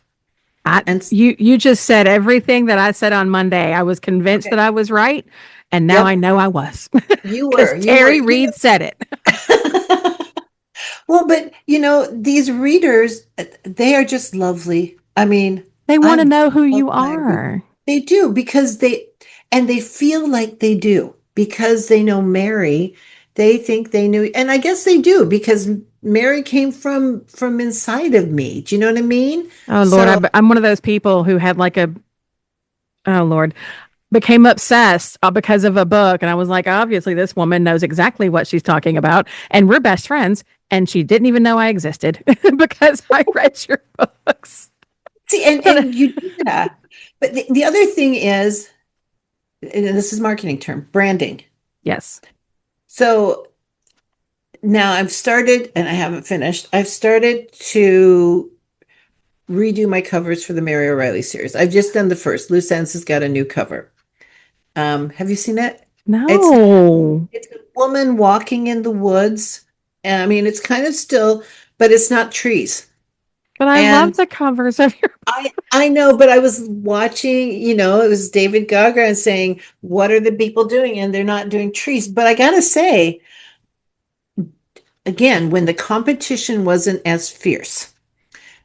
And You just said everything that I said on Monday. I was convinced okay, that I was right, and now I yep, know I was you because were, Terri Reid said it. well, but these readers, they are just lovely. I mean, They want to I know who love you my readers. are. They do, because they feel like they do, because they know Mary. They think they knew, and I guess they do, because Mary came from inside of me. Do you know what I mean? Oh Lord, So I'm one of those people who had like a oh Lord became obsessed because of a book, and I was like, obviously this woman knows exactly what she's talking about, and we're best friends, and she didn't even know I existed because I read your books. see, and you do that. But the other thing is, and this is marketing term, branding. Yes. So now I've started, and I haven't finished. I've started to redo my covers for the Mary O'Reilly series. I've just done the first. Loose Ends has got a new cover. Have you seen it? It's No, it's a woman walking in the woods. And I mean, it's kind of still, but it's not trees. but I love And the covers of your. I know, but I was watching, it was David Gaga and saying, "What are the people doing?" And they're not doing trees. But I gotta say, again, when the competition wasn't as fierce,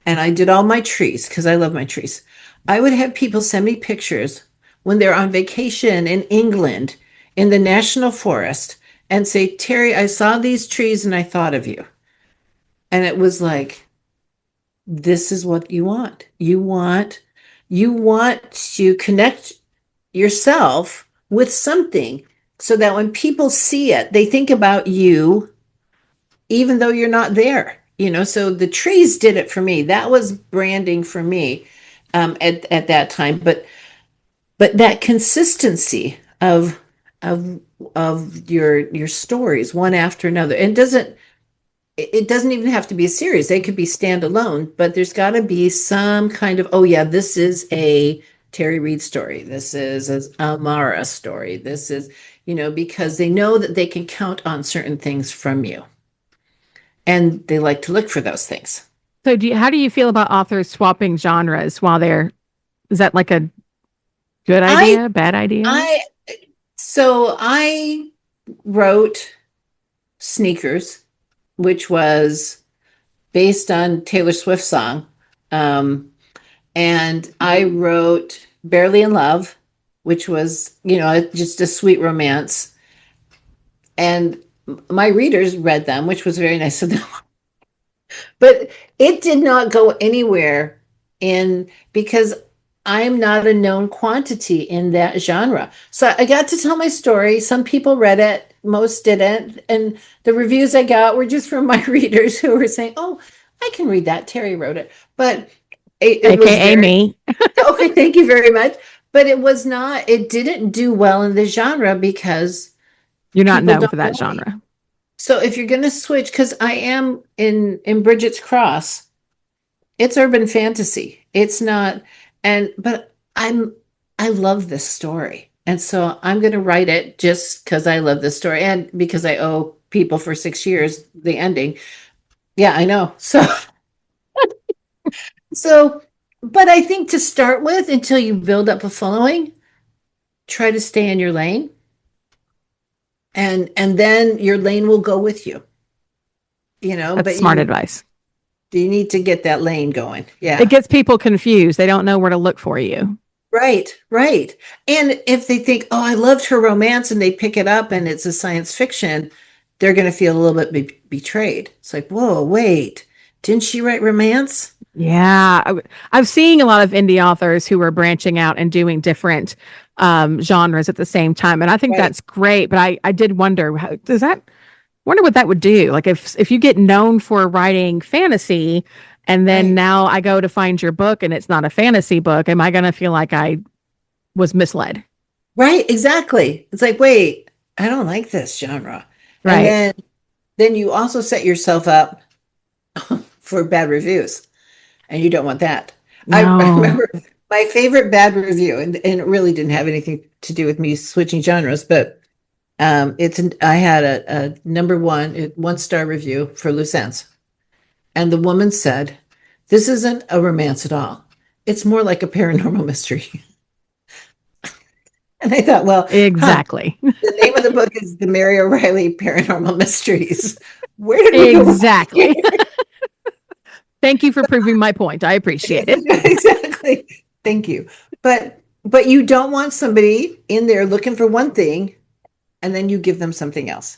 and I did all my trees because I love my trees, I would have people send me pictures when they're on vacation in England in the national forest and say, "Terri, I saw these trees and I thought of you." And it was like, this is what you want. You want to connect yourself with something so that when people see it, they think about you, even though you're not there. So the trees did it for me. That was branding for me, at that time. But that consistency of your stories, one after another, and it doesn't even have to be a series. They could be standalone, but there's got to be some kind of, oh yeah, this is a Terri Reid story. This is an Amara story. This is, because they know that they can count on certain things from you. And they like to look for those things. So how do you feel about authors swapping genres while is that like a good I, idea, bad idea? I, so I wrote Sneakers, which was based on Taylor Swift's song. And I wrote Barely in Love, which was, just a sweet romance. And my readers read them, which was very nice of them. But it did not go anywhere in because I'm not a known quantity in that genre. So I got to tell my story. Some people read it, most didn't. And the reviews I got were just from my readers who were saying, "Oh, I can read that. Terri wrote it." But it was AKA very me. okay, thank you very much. But it didn't do well in the genre because You're not people known don't for that know me. genre. So if you're going to switch, because I am in Bridget's Cross, it's urban fantasy. It's not, but I love this story, and so I'm going to write it just because I love this story and because I owe people for 6 years the ending. Yeah, I know. So, but I think to start with, until you build up a following, try to stay in your lane, and then your lane will go with you. That's But smart you advice. you need to get that lane going. It Yeah. gets people confused. They don't know where to look for you. Right, right. And if they think, "Oh, I loved her romance," and they pick it up and it's a science fiction, they're going to feel a little bit betrayed. It's like, "Whoa, wait, didn't she write romance?" Yeah. I've seen a lot of indie authors who are branching out and doing different genres at the same time. And I think Right, that's great. But I did wonder, wonder what that would do. Like if you get known for writing fantasy and then right, now I go to find your book and it's not a fantasy book, am I going to feel like I was misled? right. Exactly. It's like, wait, I don't like this genre, and Right. then you also set yourself up for bad reviews, and you don't want that. I No. remember my favorite bad review, and it really didn't have anything to do with me switching genres, but I had a number one star review for Loose Ends, and the woman said, "This isn't a romance at all. It's more like a paranormal mystery." And I thought, well, Exactly. the name of the book is The Mary O'Reilly Paranormal Mysteries. Where did we go wrong here? Exactly. Thank you for proving my point. I appreciate it. Exactly. Thank you. But you don't want somebody in there looking for one thing and then you give them something else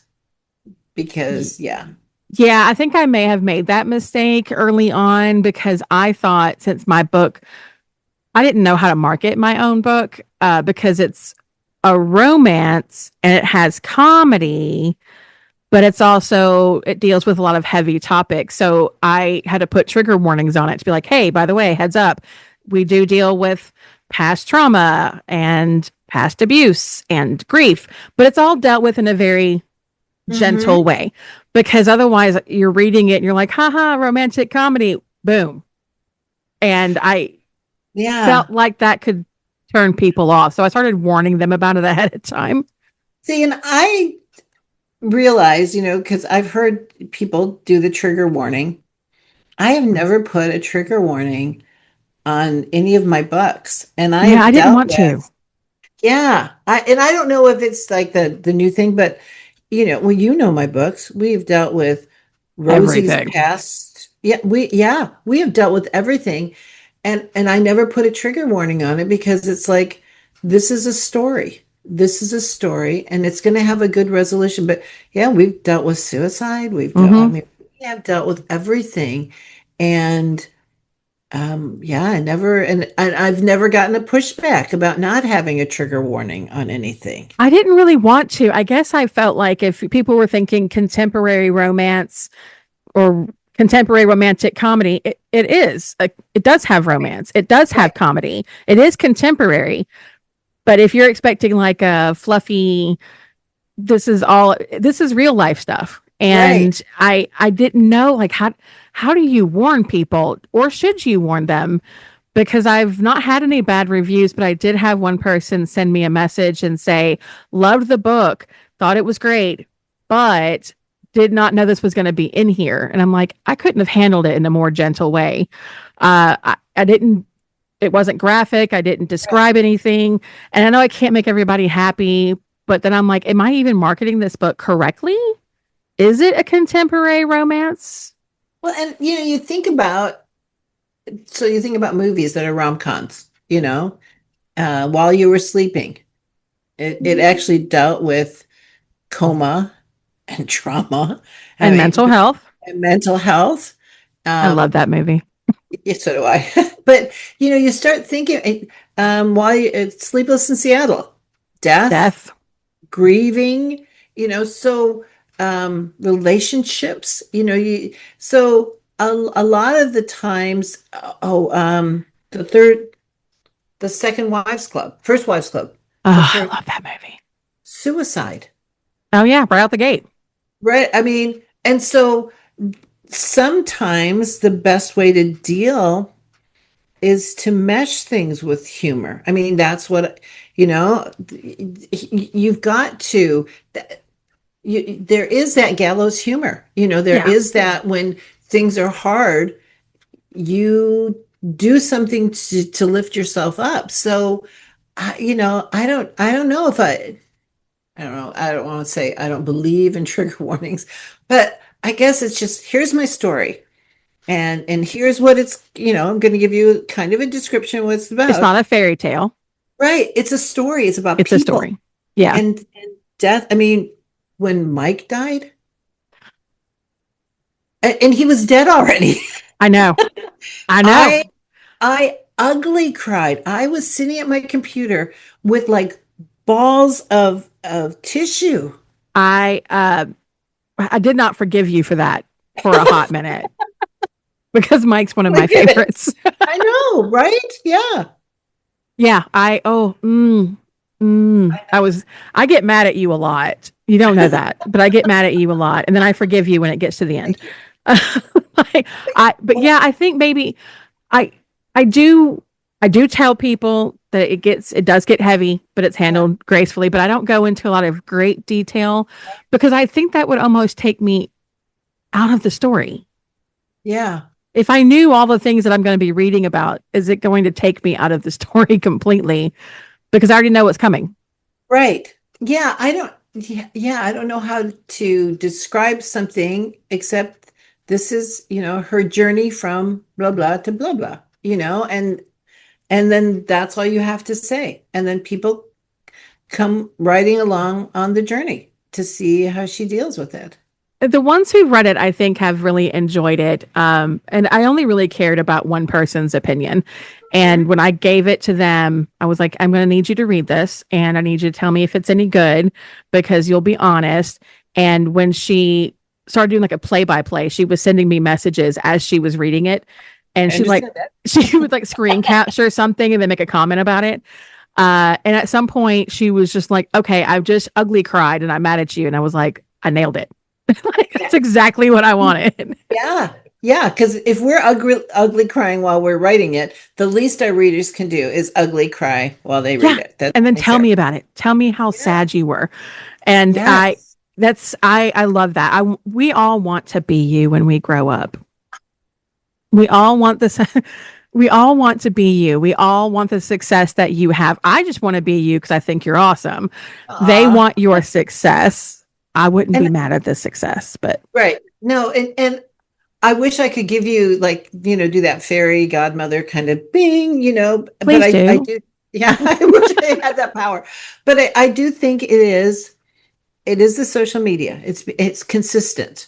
because yeah. Yeah, I think I may have made that mistake early on because I thought since my book, I didn't know how to market my own book because it's a romance and it has comedy, but it deals with a lot of heavy topics. So I had to put trigger warnings on it to be like, hey, by the way, heads up, we do deal with past trauma and past abuse and grief, but it's all dealt with in a very gentle Mm-hmm. way because otherwise you're reading it and you're like, haha, romantic comedy, boom. And I Yeah. felt like that could turn people off. So I started warning them about it ahead of time. See, and I realize, because I've heard people do the trigger warning. I have never put a trigger warning on any of my books. And I Yeah, I have didn't dealt want to. with, yeah. I don't know if it's like the new thing, but well, my books. We've dealt with Rosie's Everything. past. We have dealt with everything. And I never put a trigger warning on it because it's like this is a story. This is a story and it's going to have a good resolution. But yeah, we've dealt with suicide. I Mm-hmm. mean, we have dealt with everything. And yeah, and I've never gotten a pushback about not having a trigger warning on anything. I didn't really want to. I guess I felt like if people were thinking contemporary romance or contemporary romantic comedy, it is. It does have romance. It does Right, have comedy. It is contemporary. But if you're expecting like a fluffy, this is real life stuff. right. And I didn't know like how do you warn people or should you warn them? because I've not had any bad reviews, but I did have one person send me a message and say, loved the book, thought it was great, but did not know this was going to be in here. And I'm like, I couldn't have handled it in a more gentle way. I didn't, it wasn't graphic. I didn't describe anything. And I know I can't make everybody happy, but then I'm like, am I even marketing this book correctly? Is it a contemporary romance? Well, and you think about movies that are rom-coms, while you were sleeping. It actually dealt with coma and trauma. I And mean, mental health. and mental health. I love Um, that movie. yeah, so do I. But you start thinking while it's Sleepless in Seattle, death, Death. grieving, so relationships, so a lot of the times, the second wives club, first wives club, the Oh, first I love that movie. suicide, Oh, yeah, right out the gate. right? I mean, and so sometimes the best way to deal is to mesh things with humor. I mean, that's what, you've got to, there is that gallows humor. There Yeah. is that when things are hard, you do something to lift yourself up. So, I don't know if I don't know. I don't want to say I don't believe in trigger warnings, but I guess it's just here's my story. And here's what I'm going to give you kind of a description of what it's It's about. not a fairy tale, Right. It's a story. It's about it's a people story. Yeah, and death. I mean, when Mike died, and he was dead already. I know. I know. I I ugly cried. I was sitting at my computer with like balls of tissue. I I did not forgive you for that for a hot minute because Mike's one of My my goodness. favorites. I know, right? Yeah. Yeah, I get mad at you a lot. You don't know that, but I get mad at you a lot, and then I forgive you when it gets to the end. Thank you. I, but yeah, I think maybe I, I do, I do tell people that it does get heavy, but it's Yeah. handled gracefully. But I don't go into a lot of great detail because I think that would almost take me out of the story. Yeah. If I knew all the things that I'm going to be reading about, is it going to take me out of the story completely? Because I already know what's coming. Right. I don't know how to describe something except this is, her journey from blah blah to blah blah, and then that's all you have to say. And then people come riding along on the journey to see how she deals with it. The ones who read it, I think, have really enjoyed it. And I only really cared about one person's opinion. And when I gave it to them, I was like, I'm going to need you to read this and I need you to tell me if it's any good because you'll be honest. And when she started doing like a play by play, she was sending me messages as she was reading it. And I she like, understand that. she would like screen capture something and then make a comment about it. And at some point, she was just like, okay, I've just ugly cried and I'm mad at you. And I was like, I nailed it. Like, that's exactly what I wanted. Yeah. Yeah, because if we're ugly crying while we're writing it, the least our readers can do is ugly cry while they read Yeah. it. That's And then only tell fair. me about it. Tell me how Yeah. sad you were. And Yes. I love that. We all want to be you when we grow up. We all want this. We all want to be you. We all want the success that you have. I just want to be you because I think you're awesome. They Aw. want your success. I wouldn't be And mad at the success, but right. No, and I wish I could give you like, do that fairy godmother kind of bing, but please I do. do. Yeah, I wish I had that power. But I do think it is the social media. It's consistent.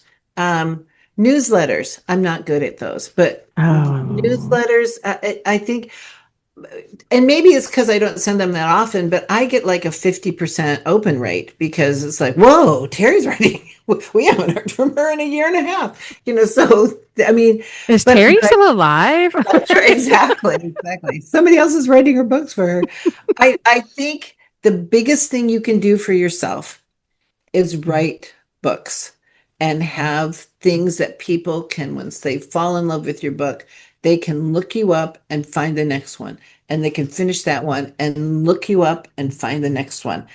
Newsletters, I'm not good at those, but Oh, newsletters, I think, and maybe it's because I don't send them that often, but I get like a 50% open rate because it's like, whoa, Terry's writing. We haven't heard from her in a year and a half, so I mean, is but Terry still alive? that's right, exactly, exactly. Somebody else is writing her books for her. I think the biggest thing you can do for yourself is write books and have things that people can, once they fall in love with your book, they can look you up and find the next one. And they can finish that one and look you up and find the next one.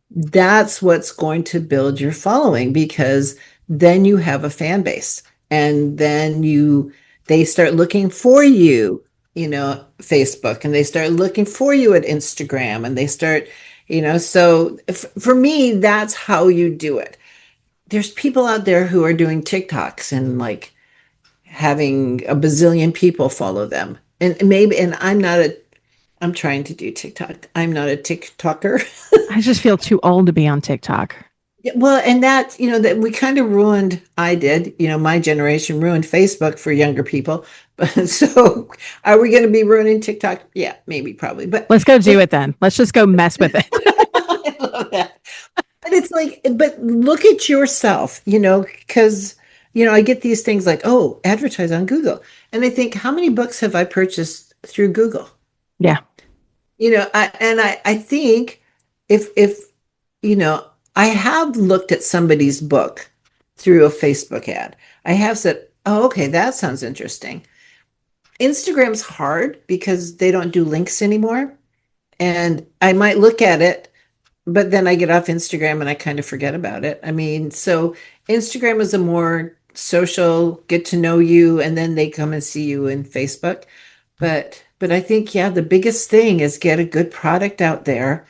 That's what's going to build your following because then you have a fan base and then they start looking for you, Facebook, and they start looking for you at Instagram, and they start, so for me, that's how you do it. There's people out there who are doing TikToks and like having a bazillion people follow them. And I'm trying to do TikTok. I'm not a TikToker. I just feel too old to be on TikTok. Yeah, well, and that we kind of ruined, I did, my generation ruined Facebook for younger people. But so are we going to be ruining TikTok? Yeah, maybe, probably. But Let's go do it then. Let's just go mess with it. I love that. But it's like, but look at yourself, because, I get these things like, oh, advertise on Google. And I think, how many books have I purchased through Google? Yeah. I think if you know I have looked at somebody's book through a Facebook ad. I have said, oh, okay, that sounds interesting. Instagram's hard because they don't do links anymore, and I might look at it, but then I get off Instagram and I kind of forget about it. I mean, so Instagram is a more social, get to know you, and then they come and see you in Facebook. But I think, yeah, the biggest thing is get a good product out there,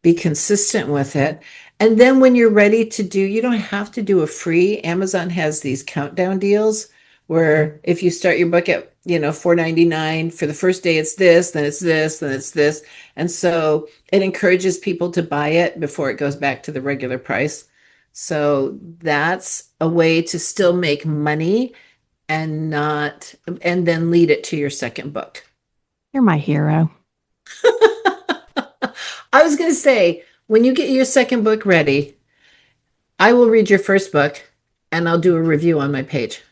be consistent with it. And then when you're ready to you don't have to do a free. Amazon has these countdown deals where if you start your book at, $4.99 for the first day, it's this, then it's this, then it's this. And so it encourages people to buy it before it goes back to the regular price. So that's a way to still make money and then lead it to your second book. You're my hero. I was going to say, when you get your second book ready, I will read your first book and I'll do a review on my page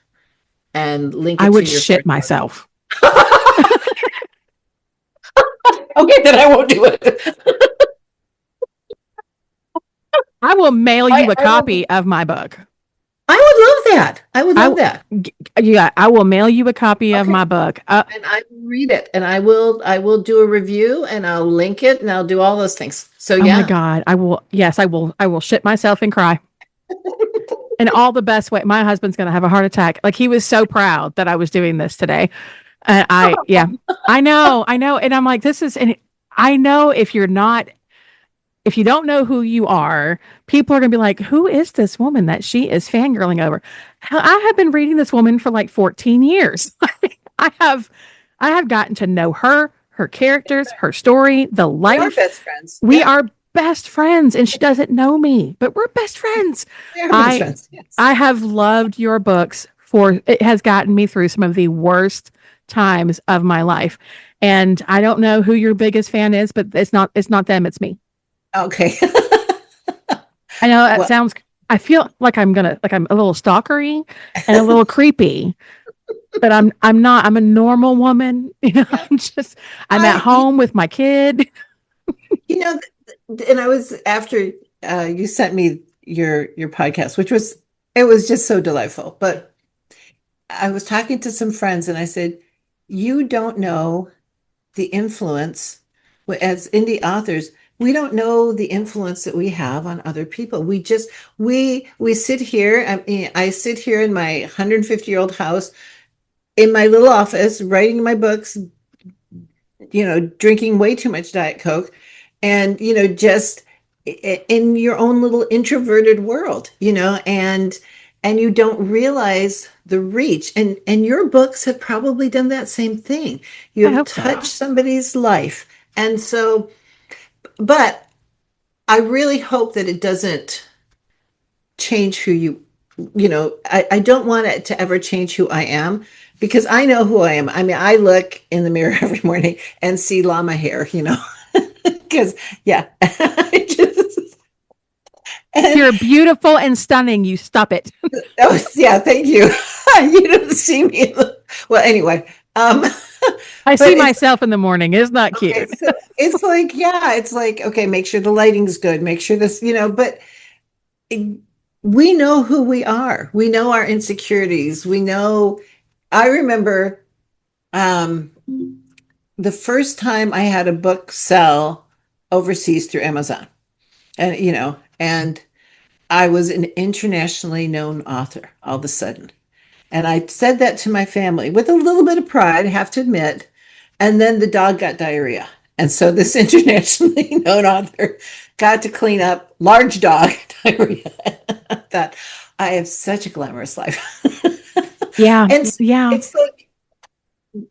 and link I it to would your shit first myself. book. Okay, then I won't do it. I will mail I, you a I will, copy of my book. I would love that. I would love I that. yeah, I will mail you a copy of Okay. my book. And I will read it and I will do a review and I'll link it and I'll do all those things. So Oh my yeah. God. I will. Yes, I will. I will shit myself and cry in all the best way. My husband's going to have a heart attack. Like he was so proud that I was doing this today. And yeah, I know. And I'm like, and I know if you don't know who you are, people are going to be like, who is this woman that she is fangirling over? Hell, I have been reading this woman for like 14 years. I have, I have gotten to know her characters, her story, the We are life. best friends. We Yeah. are best friends and she doesn't know me, but we're best friends. We are best I, friends. Yes. I have loved your books it has gotten me through some of the worst times of my life. And I don't know who your biggest fan is, but it's not them, it's me. Okay. I know that Well, sounds, I feel like I'm a little stalkery and a little creepy, but I'm not, I'm a normal woman. yeah. I'm at I, home with my kid. you know, and I was after you sent me your podcast, it was just so delightful. But I was talking to some friends and I said, you don't know the influence as indie authors. We don't know the influence that we have on other people. We sit here. I sit here in my 150-year-old house in my little office writing my books, drinking way too much Diet Coke and, just in your own little introverted world, and you don't realize the reach. And your books have probably done that same thing. You I have hope so. touched somebody's life. And so, but I really hope that it doesn't change I don't want it to ever change who I am because I know who I am. I mean, I look in the mirror every morning and see llama hair, because yeah, I just, and You're beautiful and stunning. You stop it. oh yeah, thank you. You don't see me. Well, anyway, I but see myself in the morning. It's not okay, cute. so it's like, yeah, it's like, okay, make sure the lighting's good, make sure this, but we know who we are. We know our insecurities. I remember Um, the first time I had a book sell overseas through Amazon, and and I was an internationally known author all of a sudden. And I said that to my family with a little bit of pride, I have to admit. And then the dog got diarrhea. And so this internationally known author got to clean up large dog diarrhea. I thought, I have such a glamorous life. Yeah. And Yeah. it's like,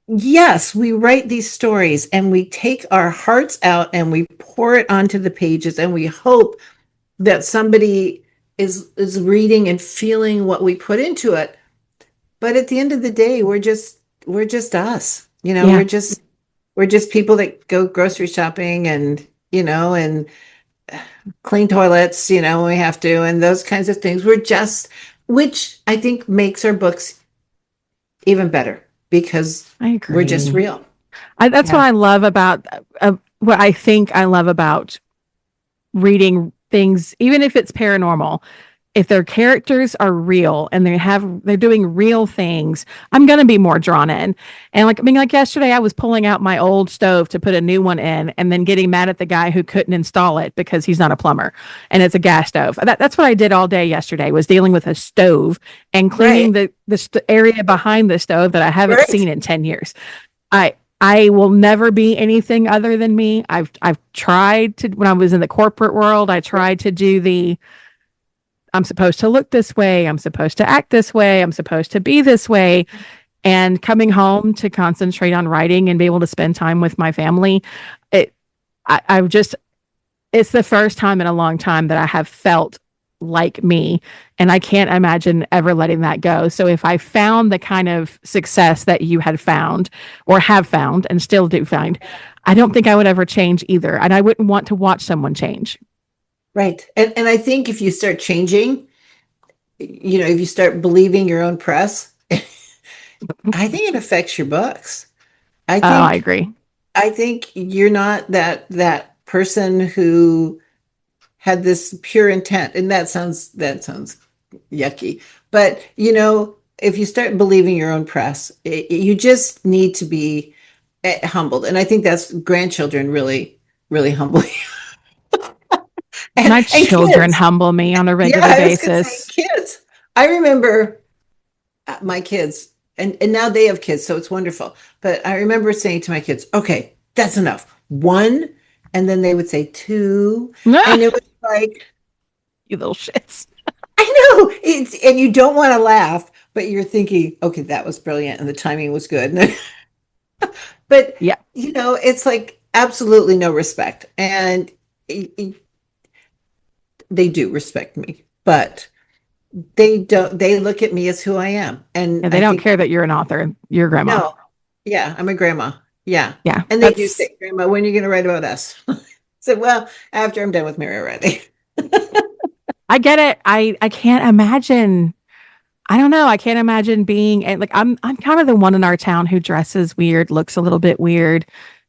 yes, we write these stories and we take our hearts out and we pour it onto the pages and we hope that somebody is reading and feeling what we put into it. But at the end of the day, we're just us. Yeah. We're just people that go grocery shopping and clean toilets, when we have to, and those kinds of things. Which I think makes our books even better because I we're just agree. real. That's what Yeah. I love about what I think I love about reading things, even if it's paranormal. If their characters are real and they're doing real things, I'm gonna be more drawn in. And like I mean, like yesterday, I was pulling out my old stove to put a new one in, and then getting mad at the guy who couldn't install it because he's not a plumber, and it's a gas stove. That's what I did all day yesterday, was dealing with a stove and cleaning Right. the area behind the stove that I haven't Right. seen in 10 years. I will never be anything other than me. I've tried to, when I was in the corporate world, I tried to do the, I'm supposed to look this way, I'm supposed to act this way, I'm supposed to be this way. And coming home to concentrate on writing and be able to spend time with my family, it I've just, it's the first time in a long time that I have felt like me. And I can't imagine ever letting that go. So if I found the kind of success that you had found or have found and still do find, I don't think I would ever change either. And I wouldn't want to watch someone change. Right. And I think if you start changing, if you start believing your own press, I think it affects your books. I Oh, I think agree. I think you're not that person who had this pure intent, and that sounds yucky. But if you start believing your own press, you just need to be humbled, and I think that's grandchildren really, really humble you. My and children kids. humble me on a Yeah, regular I was gonna say basis. kids. I remember my kids, and now they have kids, so it's wonderful. But I remember saying to my kids, "Okay, that's enough. One," and then they would say two, and it was like, You little shits. I know and you don't want to laugh, but you're thinking, "Okay, that was brilliant, and the timing was good." But Yeah. it's like absolutely no respect, and they do respect me, but they don't. They look at me as who I am, and Yeah. They I don't think care that you're an author. Your grandma. no. Yeah, I'm a grandma. Yeah. Yeah. And they do That's, say, Grandma, when are you going to write about us? So, well, after I'm done with Mary already. I get it. I can't imagine. I don't know. I can't imagine being like I'm kind of the one in our town who dresses weird, looks a little bit weird.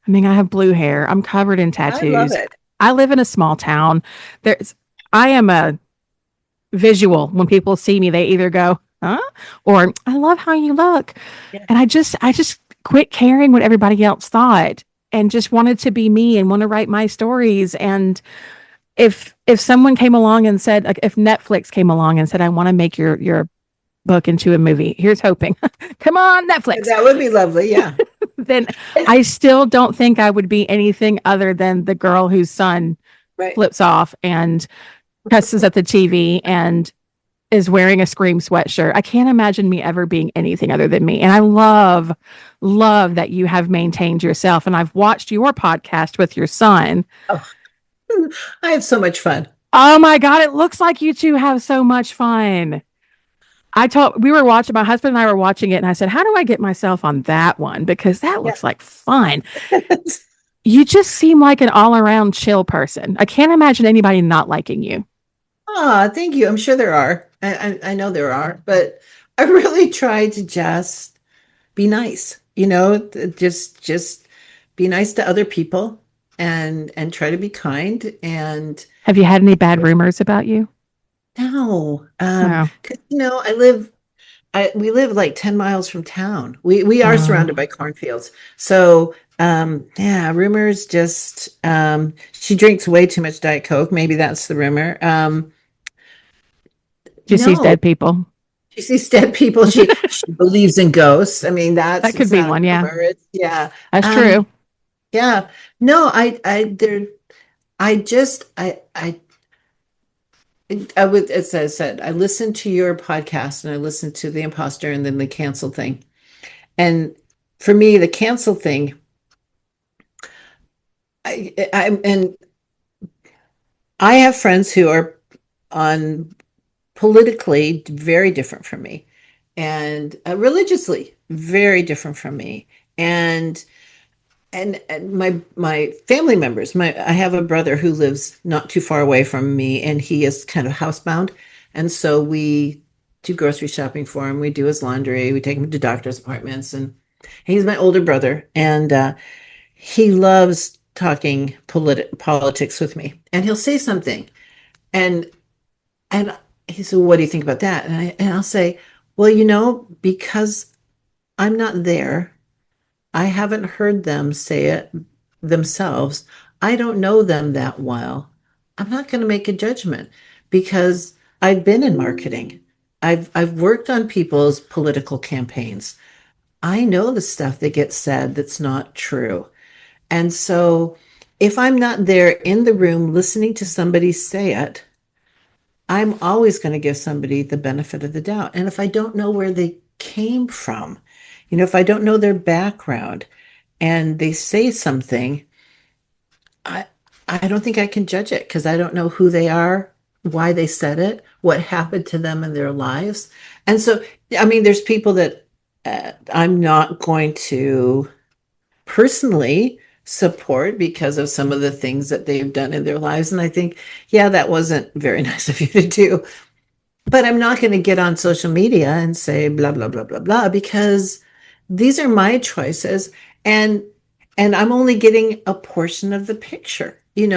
I mean, I have blue hair. I'm covered in I love tattoos. it. I live in a small town. There's I am a visual. When people see me, they either go, "Huh?" or "I love how you look." Yeah. And I just quit caring what everybody else thought and just wanted to be me and want to write my stories. And if someone came along and said, like, if Netflix came along and said, "I want to make your book into a movie," here's hoping. Come on, Netflix. That would be lovely. Yeah. Then And- I still don't think I would be anything other than the girl whose son right. flips off and cusses at the TV and is wearing a Scream sweatshirt. I can't imagine me ever being anything other than me. And I love that you have maintained yourself. And I've watched your podcast with your son. Oh, I have so much fun. Oh my God, it looks like you two have so much fun. We were watching, my husband and I were watching it, and I said, "How do I get myself on that one? Because that Yeah. looks like fun." You just seem like an all around chill person. I can't imagine anybody not liking you. Thank you. I'm sure there are. I know there are, but I really try to just be nice, just be nice to other people and try to be kind. And Have you had any bad rumors about you? no, Oh, 'cause, I live we live like 10 miles from town. We are surrounded Oh, by cornfields. So yeah, rumors just she drinks way too much Diet Coke. Maybe that's the rumor. she sees No, dead people. she sees dead people. She believes in ghosts. I mean, That could it's be not a one. Yeah, rumor. It's yeah. that's Um, true. yeah. No, I just I would, as I said, I listened to your podcast and I listened to the imposter and then the cancel thing. And for me, the cancel thing, and I have friends who are on politically very different from me and religiously very different from me. And my family members, my I have a brother who lives not too far away from me, and he is kind of housebound, and so we do grocery shopping for him. We do his laundry. We take him to doctor's appointments, and he's my older brother, and he loves talking politics with me. And he'll say something, and and he said, well, "What do you think about that?" And I'll say, "Well, because I'm not there." I haven't heard them say it themselves. I don't know them that well. I'm not going to make a judgment because I've been in marketing. I've worked on people's political campaigns. I know the stuff that gets said that's not true. And so if I'm not there in the room listening to somebody say it, I'm always going to give somebody the benefit of the doubt. And if I don't know where they came from, if I don't know their background, and they say something, I I don't think I can judge it because I don't know who they are, why they said it, what happened to them in their lives. And so, I mean, there's people that I'm not going to personally support because of some of the things that they've done in their lives. And I think, yeah, that wasn't very nice of you to do. But I'm not going to get on social media and say blah blah blah blah blah because these are my choices, and I'm only getting a portion of the picture, and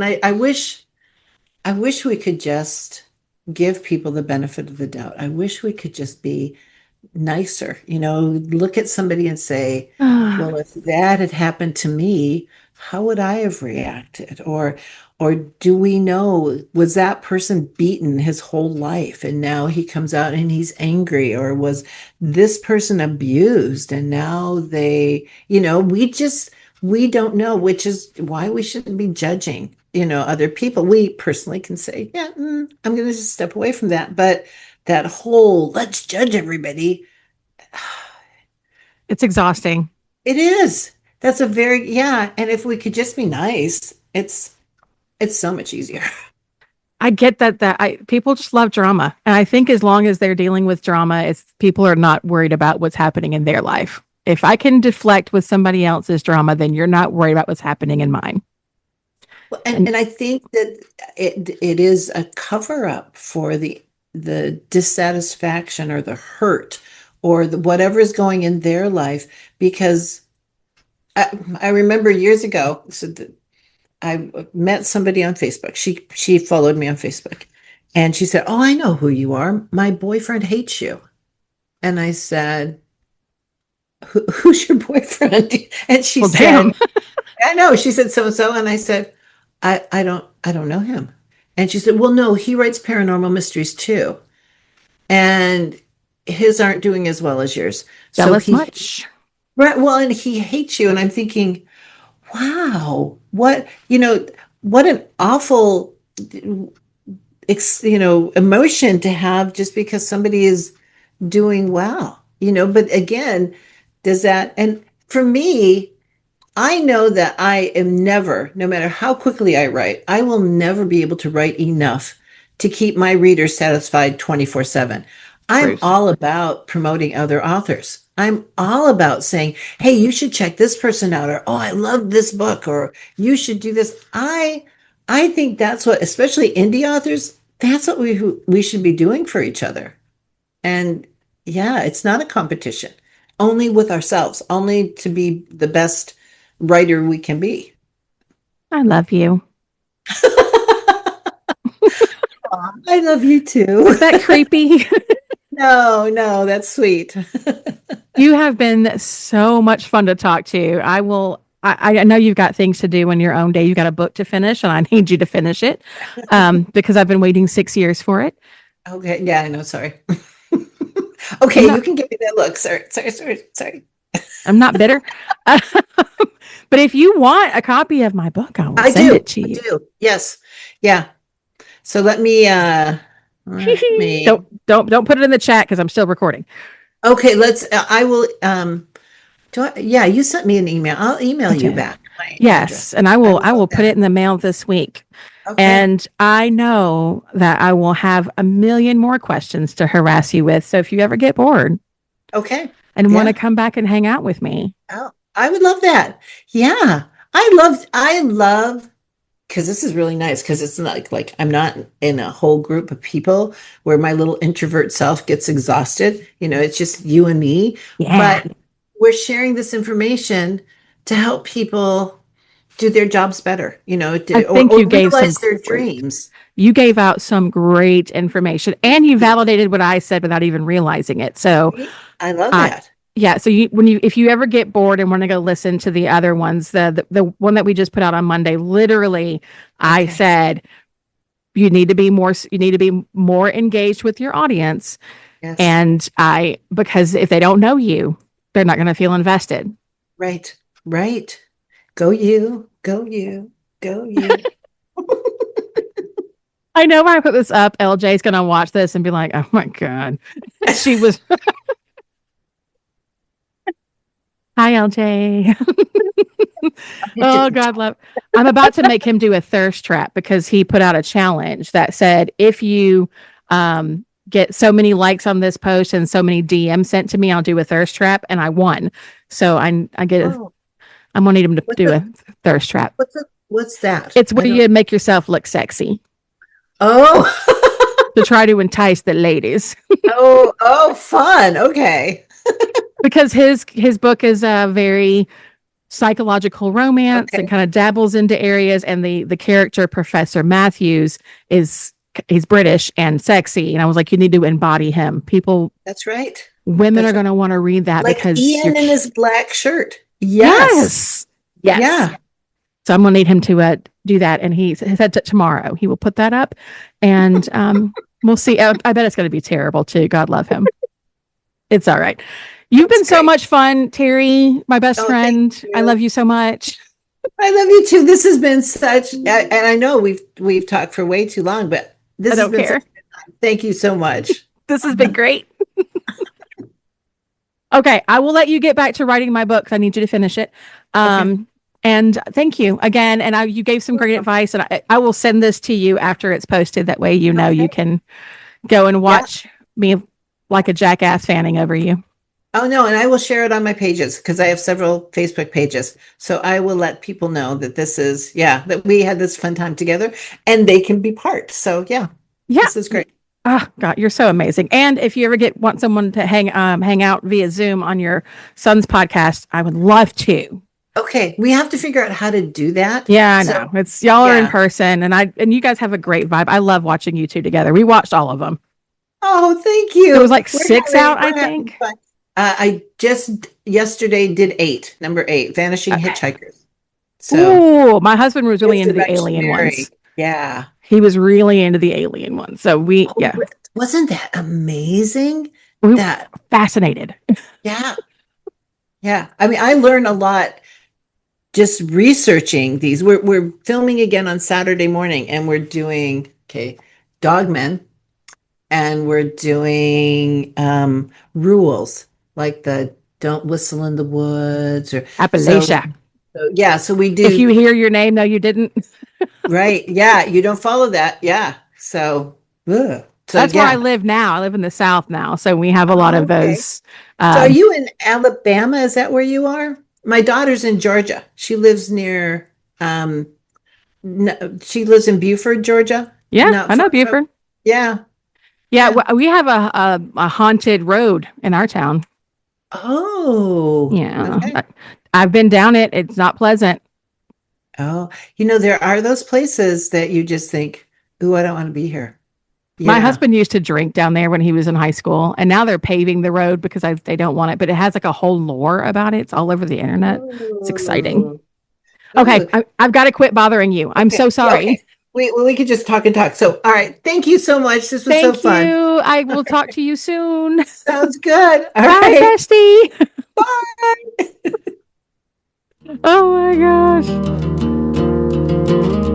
I wish we could just give people the benefit of the doubt. I wish we could just be nicer, look at somebody and say, well, if that had happened to me, how would I have reacted? Or do we know, was that person beaten his whole life and now he comes out and he's angry? Or was this person abused and now we don't know, which is why we shouldn't be judging, other people. We personally can say, yeah, I'm going to just step away from that. But that whole let's judge everybody, It's exhausting. it is. That's a very, yeah. And if we could just be nice, it's so much easier. I get that people just love drama. And I think as long as they're dealing with drama, it's people are not worried about what's happening in their life. If I can deflect with somebody else's drama, then you're not worried about what's happening in mine. Well, and, And and I think that it is a cover up for the dissatisfaction or the hurt or whatever is going in their life. Because I remember years ago, I met somebody on Facebook. She followed me on Facebook, and she said, "Oh, I know who you are. My boyfriend hates you." And I said, Who's your boyfriend?" And she well, said, damn. "I know." She said so and so, and I said, I don't know him." And she said, "Well, no, he writes paranormal mysteries too, and his aren't doing as well as yours. So Jealous he much. right, well, and he hates you." And I'm thinking, wow, what an awful emotion to have just because somebody is doing well. But again, does that, and for me, I know that I am never, no matter how quickly I write, I will never be able to write enough to keep my readers satisfied 24/7. I'm Bruce. all about promoting other authors. I'm all about saying, "Hey, you should check this person out," or, "Oh, I love this book," or, "You should do this." I think that's what, especially indie authors, that's what we should be doing for each other. And yeah, it's not a competition, only with ourselves, only to be the best writer we can be. I love you. I love you too. Was that creepy? No, no, that's sweet. You have been so much fun to talk to. I know you've got things to do in your own day. You've got a book to finish, and I need you to finish it because I've been waiting 6 years for it. Okay, yeah, I know, sorry. I'm Okay, you not, can give me that look. Sorry, sorry, sorry, sorry. I'm not bitter. But if you want a copy of my book, I will I send do. it to I you. do. Yes. Yeah. So let me Don't put it in the chat because I'm still recording. okay, let's I will yeah, you sent me an email. I'll email I you did. back my address. Yes, and I would I love will put it that. in the mail this week. Okay. And I know that I will have a million more questions to harass you with. So if you ever get bored Okay. and want to Yeah. come back and hang out with me, Oh, I would love that. Yeah. I love because this is really nice because it's not like I'm not in a whole group of people where my little introvert self gets exhausted. It's just you and me, yeah, but we're sharing this information to help people do their jobs better, I think or you gave some realize their great, dreams. you gave out some great information and you validated what I said without even realizing it. So See? I love I, that. yeah. So if you ever get bored and want to go listen to the other ones, the one that we just put out on Monday, literally, I Okay. said, you need to be more engaged with your audience. Yes. And because if they don't know you, they're not going to feel invested. Right. Right. Go you. Go you. Go you. I know when I put this up, LJ's going to watch this and be like, oh my God. She was, hi, LJ. I Oh, didn't. God, love. I'm about to make him do a thirst trap because he put out a challenge that said, if you get so many likes on this post and so many DMs sent to me, I'll do a thirst trap. And I won. So Oh, I'm going to need him to what's do the a thirst trap. what's that? It's I where don't. you make yourself look sexy Oh. to try to entice the ladies. Oh, oh, fun. Okay. Because his book is a very psychological romance and Okay. kind of dabbles into areas, and the character Professor Matthews is he's British and sexy, and I was like, you need to embody him. That's right. Women are That's right. going to want to read that Like because you're Ian in his black shirt. Yes. yes, yes. Yeah. So I'm going to need him to do that, and he said tomorrow he will put that up, and we'll see. I bet it's going to be terrible too. God love him. It's all right. You've That's been so great. much fun, Terry, my best Oh, thank friend. I love you. you so much. I love you too. This has been such, and I know we've talked for way too long, but I this has don't been such care. a good time. Thank you so much. This has been great. Okay, I will let you get back to writing my book. I need you to finish it. Okay. And thank you again. And you gave some great advice, and I will send this to you after it's posted. That way, you know you Okay. can go and Yeah. watch me like a jackass fanning over you. Oh no, and I will share it on my pages because I have several Facebook pages. So I will let people know that yeah, that we had this fun time together and they can be part. So yeah, Yeah. this is great. Oh God, you're so amazing. And if you ever want someone to hang out via Zoom on your son's podcast, I would love to. Okay, we have to figure out how to do that. Yeah, I So know. It's y'all are in yeah. person, and you guys have a great vibe. I love watching you two together. We watched all of them. Oh, thank There was you. like We're six having out, I we're having think. fun. I just yesterday did number eight, Vanishing Okay. Hitchhikers. So Ooh, my husband was really into the alien insurrectionary. ones. Yeah. He was really into the alien ones. So Oh, wasn't that amazing? we were That fascinated. yeah. Yeah. I mean, I learn a lot just researching these. We're filming again on Saturday morning and we're doing Dogmen and we're doing rules like the don't whistle in the woods or so, Appalachia. yeah, so we If do you hear your name, no, you didn't. right. Yeah, you don't follow that. Yeah. So so That's where I yeah. live now. I live in the South now. So we have a lot Oh, of okay. those. So are Um, you in Alabama? Is that where you are? My daughter's in Georgia. She lives near no, she lives in Buford, Georgia. yeah, Not I know far from. Buford. Yeah, Yeah, yeah. we have a haunted road in our town. Oh, Yeah. okay. I've been down it. It's not pleasant. Oh, there are those places that you just think, "Ooh, I don't want to be here." My Yeah. husband used to drink down there when he was in high school, and now they're paving the road because they don't want it, but it has like a whole lore about it. It's all over the internet. It's exciting. Ooh. Okay, Ooh. I've got to quit bothering you. I'm Okay. so Yeah, okay. sorry. We could just talk and talk. So, all right. Thank you so much. This was so Thank fun. you. I will talk to you soon. Sounds good. All Bye, right. bestie. Bye. Oh my gosh.